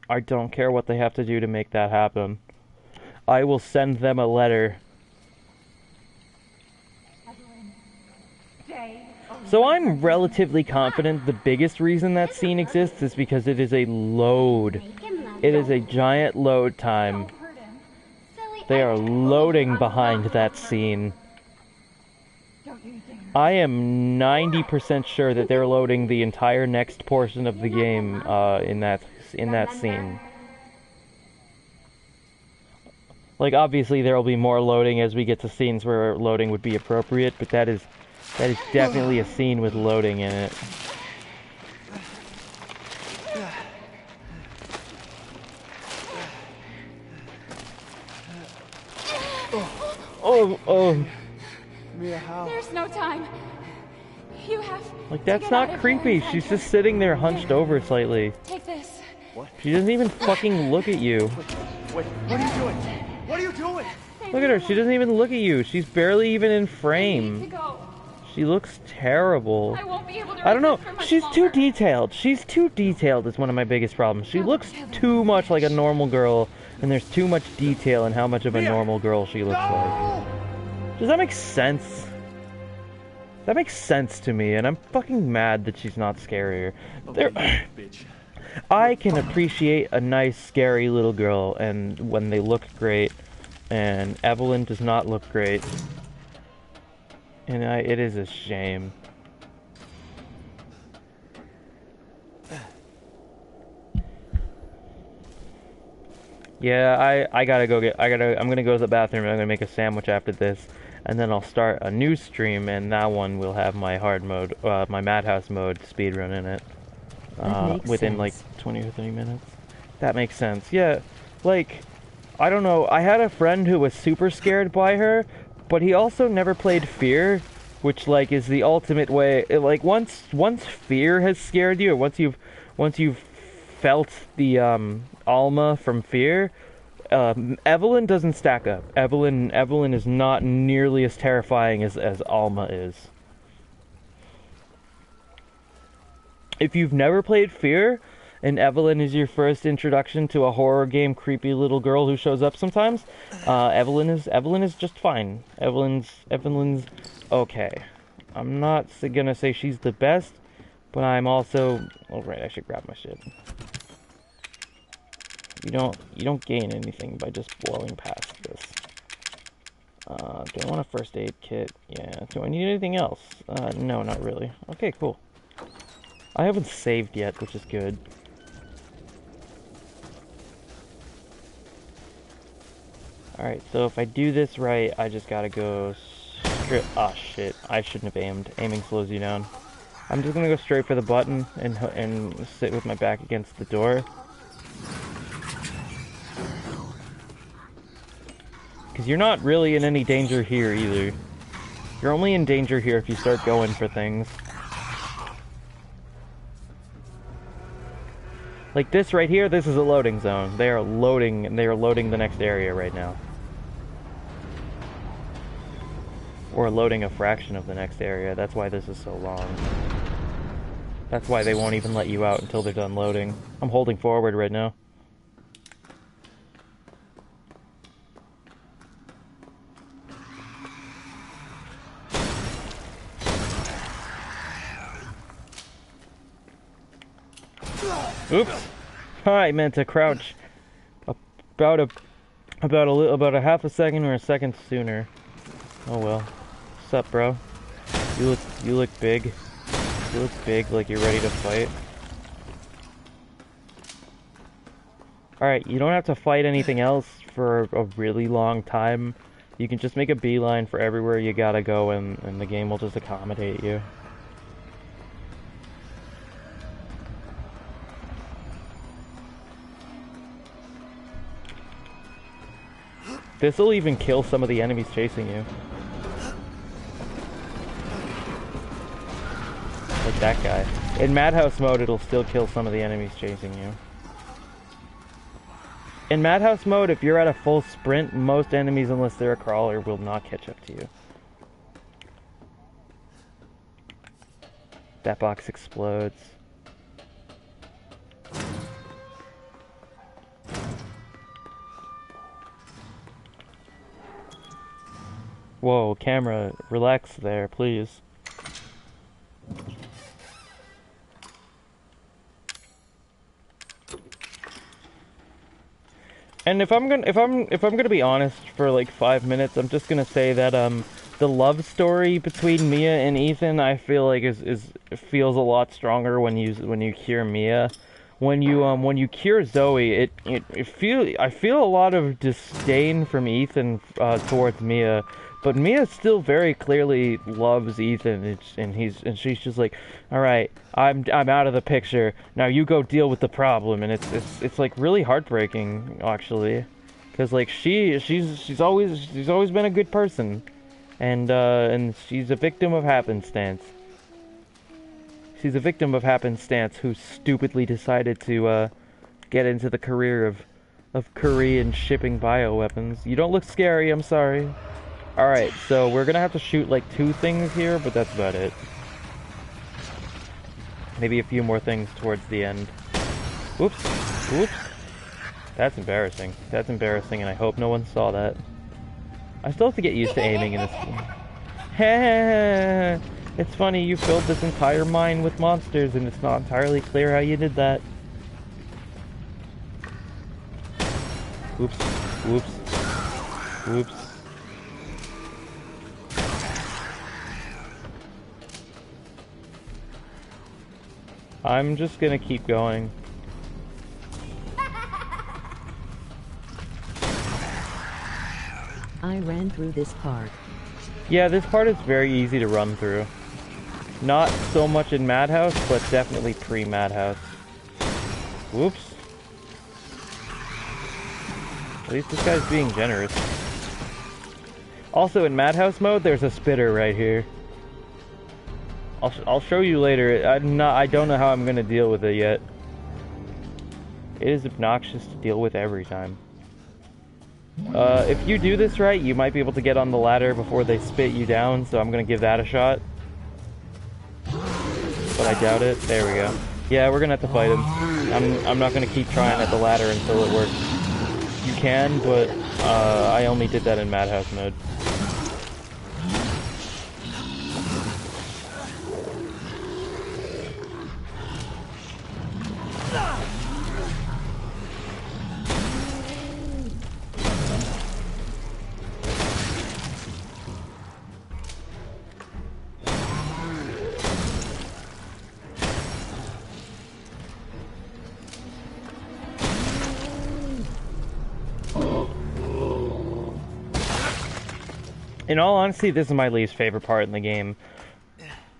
I don't care what they have to do to make that happen. I will send them a letter. So I'm relatively confident the biggest reason that scene exists is because it is a load. It is a giant load time. They are loading behind that scene. I am 90% sure that they're loading the entire next portion of the game in that scene. Like, obviously there will be more loading as we get to scenes where loading would be appropriate, but that is definitely a scene with loading in it. Oh. Mia, how? There's no time. You have. Like, that's not creepy. She's just sitting there hunched over slightly. Take this. What? She doesn't even fucking look at you. Wait, what are you doing? What are you doing? Look at her. She doesn't even look at you. She's barely even in frame. She looks terrible. I don't know. She's too detailed. She's too detailed is one of my biggest problems. She looks too much like a normal girl, and there's too much detail in how much of a normal girl she looks like. Does that make sense? That makes sense to me, and I'm fucking mad that she's not scarier. I can appreciate a nice, scary little girl, and when they look great, and Evelyn does not look great. And it is a shame. Yeah, I'm gonna go to the bathroom and I'm gonna make a sandwich after this. And then I'll start a new stream, and that one will have my hard mode, my Madhouse mode speedrun in it. Within like 20 or 30 minutes. That makes sense. Yeah, like, I don't know, I had a friend who was super scared by her, but he also never played Fear, which, like, is the ultimate way. Like, once Fear has scared you, or once you've felt the Alma from Fear, Evelyn doesn't stack up. Evelyn is not nearly as terrifying as Alma is. If you've never played Fear, and Evelyn is your first introduction to a horror game, creepy little girl who shows up sometimes, Evelyn is just fine. Evelyn's okay. I'm not gonna say she's the best, but I'm also... Oh, right, I should grab my shit. You don't gain anything by just blowing past this. Do I want a first aid kit? Yeah. Do I need anything else? No, not really. Okay, cool. I haven't saved yet, which is good. Alright, so if I do this right, I just gotta go straight... Ah, shit. I shouldn't have aimed. Aiming slows you down. I'm just gonna go straight for the button and sit with my back against the door. Because you're not really in any danger here, either. You're only in danger here if you start going for things. Like this right here, this is a loading zone. They are loading the next area right now. Or loading a fraction of the next area. That's why this is so long. That's why they won't even let you out until they're done loading. I'm holding forward right now. Oops. I meant to crouch about a half a second or a second sooner. Oh well. What's up, bro? You look big. You look big, like you're ready to fight. Alright, you don't have to fight anything else for a really long time. You can just make a beeline for everywhere you gotta go, and the game will just accommodate you. This'll even kill some of the enemies chasing you. Like that guy. In Madhouse mode, it'll still kill some of the enemies chasing you. In Madhouse mode, if you're at a full sprint, most enemies, unless they're a crawler, will not catch up to you. That box explodes. Whoa, camera, relax there, please. And if I'm gonna be honest for like 5 minutes, I'm just gonna say that the love story between Mia and Ethan, I feel like feels a lot stronger when you cure Mia. When you cure Zoe, I feel a lot of disdain from Ethan towards Mia. But Mia still very clearly loves Ethan, and she's just like, all right, I'm out of the picture. Now you go deal with the problem, and it's like really heartbreaking actually, because like she's always been a good person, and she's a victim of happenstance. She's a victim of happenstance who stupidly decided to get into the career of Korean shipping bioweapons. You don't look scary. I'm sorry. Alright, so we're gonna have to shoot like 2 things here, but that's about it. Maybe a few more things towards the end. Oops. Oops. That's embarrassing. That's embarrassing, and I hope no one saw that. I still have to get used to aiming in this game. Heh. It's funny, you filled this entire mine with monsters, and it's not entirely clear how you did that. Oops. Oops. Oops. I'm just gonna keep going. I ran through this part. Yeah, this part is very easy to run through. Not so much in Madhouse, but definitely pre-Madhouse. Whoops. At least this guy's being generous. Also, in Madhouse mode, there's a spitter right here. I'll show you later. I don't know how I'm gonna deal with it yet. It is obnoxious to deal with every time. If you do this right, you might be able to get on the ladder before they spit you down, so I'm gonna give that a shot. But I doubt it. There we go. Yeah, we're gonna have to fight him. I'm not gonna keep trying at the ladder until it works. You can, but I only did that in Madhouse mode. In all honesty, this is my least favorite part in the game.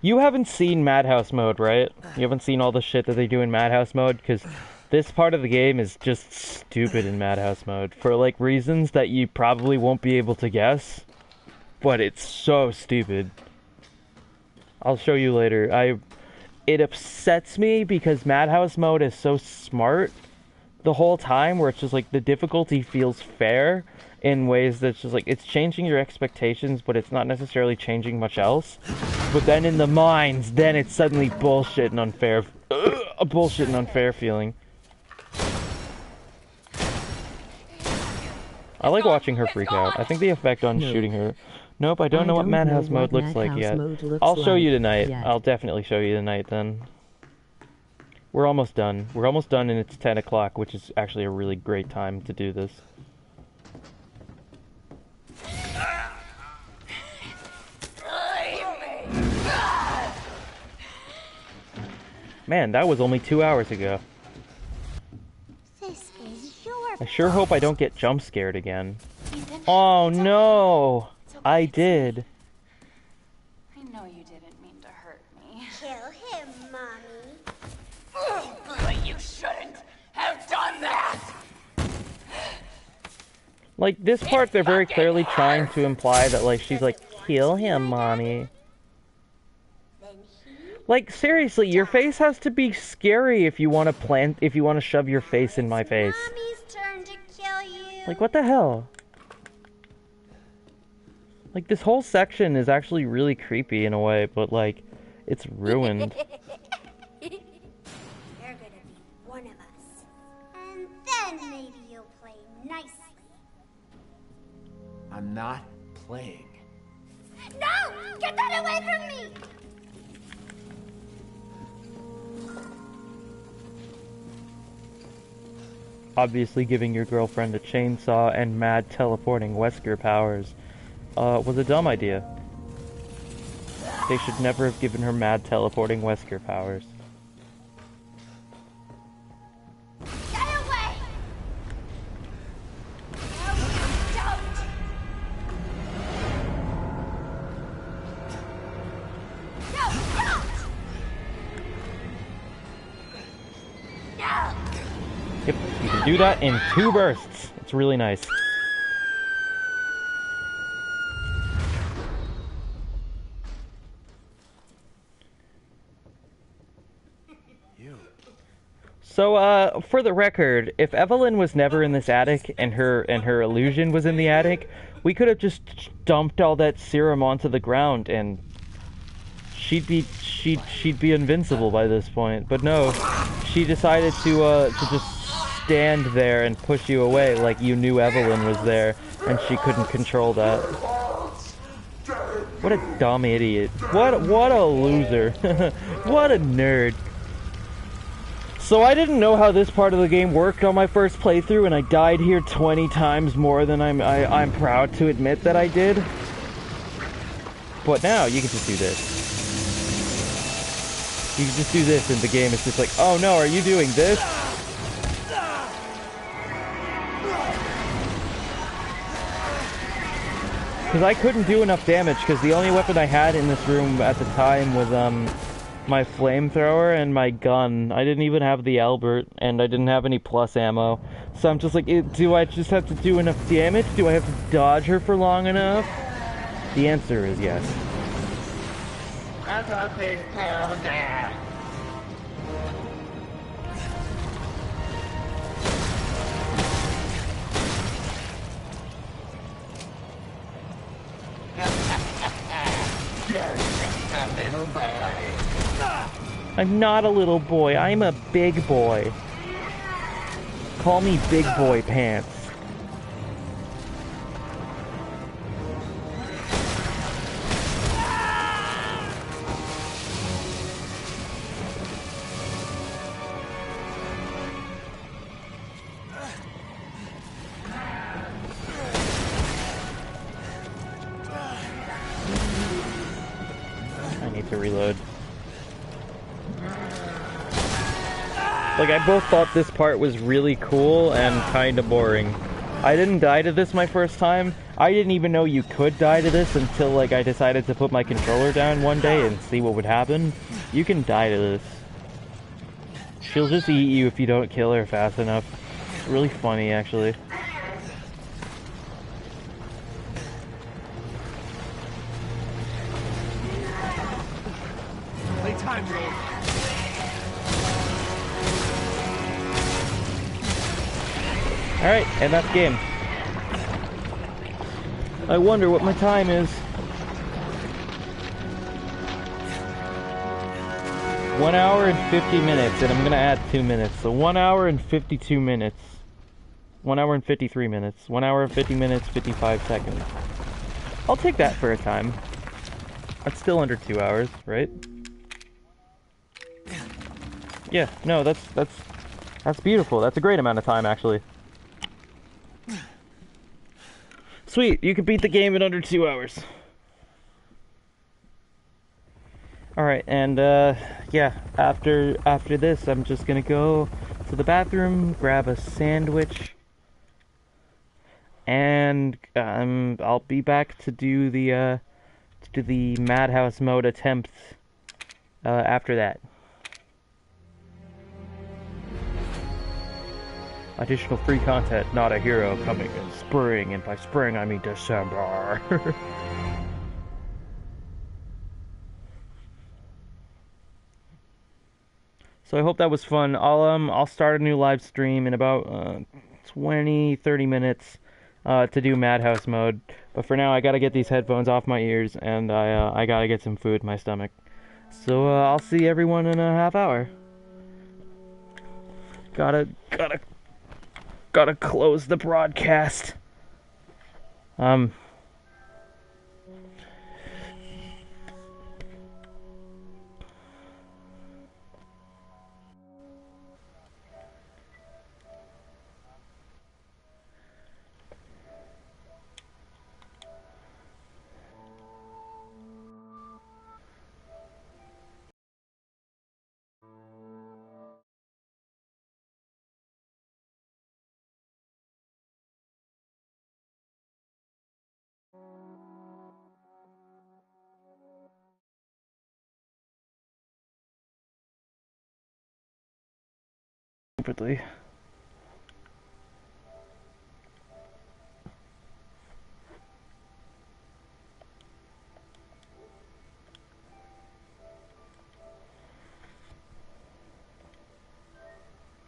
You haven't seen Madhouse mode, right? You haven't seen all the shit that they do in Madhouse mode? Because this part of the game is just stupid in Madhouse mode. For, like, reasons that you probably won't be able to guess. But it's so stupid. I'll show you later. it upsets me because Madhouse mode is so smart the whole time, where it's just like the difficulty feels fair in ways that's just like it's changing your expectations, but it's not necessarily changing much else. But then in the mines, then it's suddenly bullshit and unfair, a bullshit and unfair feeling. I like watching her freak out. I think the effect on shooting her. Nope, I don't know what Madhouse mode looks like yet. I'll show you tonight. I'll definitely show you tonight then. We're almost done. We're almost done and it's 10 o'clock, which is actually a really great time to do this. Man, that was only 2 hours ago. This is your I sure hope I don't get jump scared again. Oh no! I did. I know you didn't mean to hurt me. Kill him, Mommy. But you shouldn't have done that! Like, this part, they're very clearly trying to imply that, like, she's like, kill him, Mommy. Like, seriously, your face has to be scary if you want to shove your face in my face. Mommy's turn to kill you. Like, what the hell? Like, this whole section is actually really creepy in a way, but, like, it's ruined. You're gonna be one of us. And then maybe you'll play nicely. I'm not playing. No! Get that away from me! Obviously, giving your girlfriend a chainsaw and mad teleporting Wesker powers was a dumb idea. They should never have given her mad teleporting Wesker powers. Get away! No, you don't! No, don't! No! Yep, you can do that in 2 bursts. It's really nice. So, for the record, if Evelyn was never in this attic and her illusion was in the attic, we could have just dumped all that serum onto the ground and she'd be invincible by this point. But no, she decided to just stand there and push you away like you knew Evelyn was there and she couldn't control that. What a dumb idiot. What a loser. What a nerd. So I didn't know how this part of the game worked on my first playthrough, and I died here 20 times more than I'm proud to admit that I did. But now you can just do this. You can just do this, and the game is just like, oh no, are you doing this? Because I couldn't do enough damage, because the only weapon I had in this room at the time was my flamethrower and my gun. I didn't even have the Albert, and I didn't have any plus ammo. So I'm just like, do I just have to do enough damage? Do I have to dodge her for long enough? The answer is yes. I'm not a little boy, I'm a big boy. Call me Big Boy Pants. I need to reload. Like, I both thought this part was really cool and kinda boring. I didn't die to this my first time. I didn't even know you could die to this until, like, I decided to put my controller down one day and see what would happen. You can die to this. She'll just eat you if you don't kill her fast enough. It's really funny, actually. Playtime time's over. Alright, and that's game. I wonder what my time is. 1 hour and 50 minutes, and I'm gonna add 2 minutes. So 1 hour and 52 minutes. 1 hour and 53 minutes. 1 hour and 50 minutes, 55 seconds. I'll take that for a time. That's still under 2 hours, right? Yeah, no, that's beautiful. That's a great amount of time, actually. Sweet, you can beat the game in under 2 hours. Alright, and yeah, after this, I'm just gonna go to the bathroom, grab a sandwich, and I'll be back to do the Madhouse mode attempt after that. Additional free content, Not a Hero, coming in spring, and by spring I mean December. So I hope that was fun. I'll start a new live stream in about 20-30 minutes to do Madhouse mode. But for now, I gotta get these headphones off my ears, and I gotta get some food in my stomach. So I'll see everyone in a half hour. Gotta close the broadcast. Stupidly.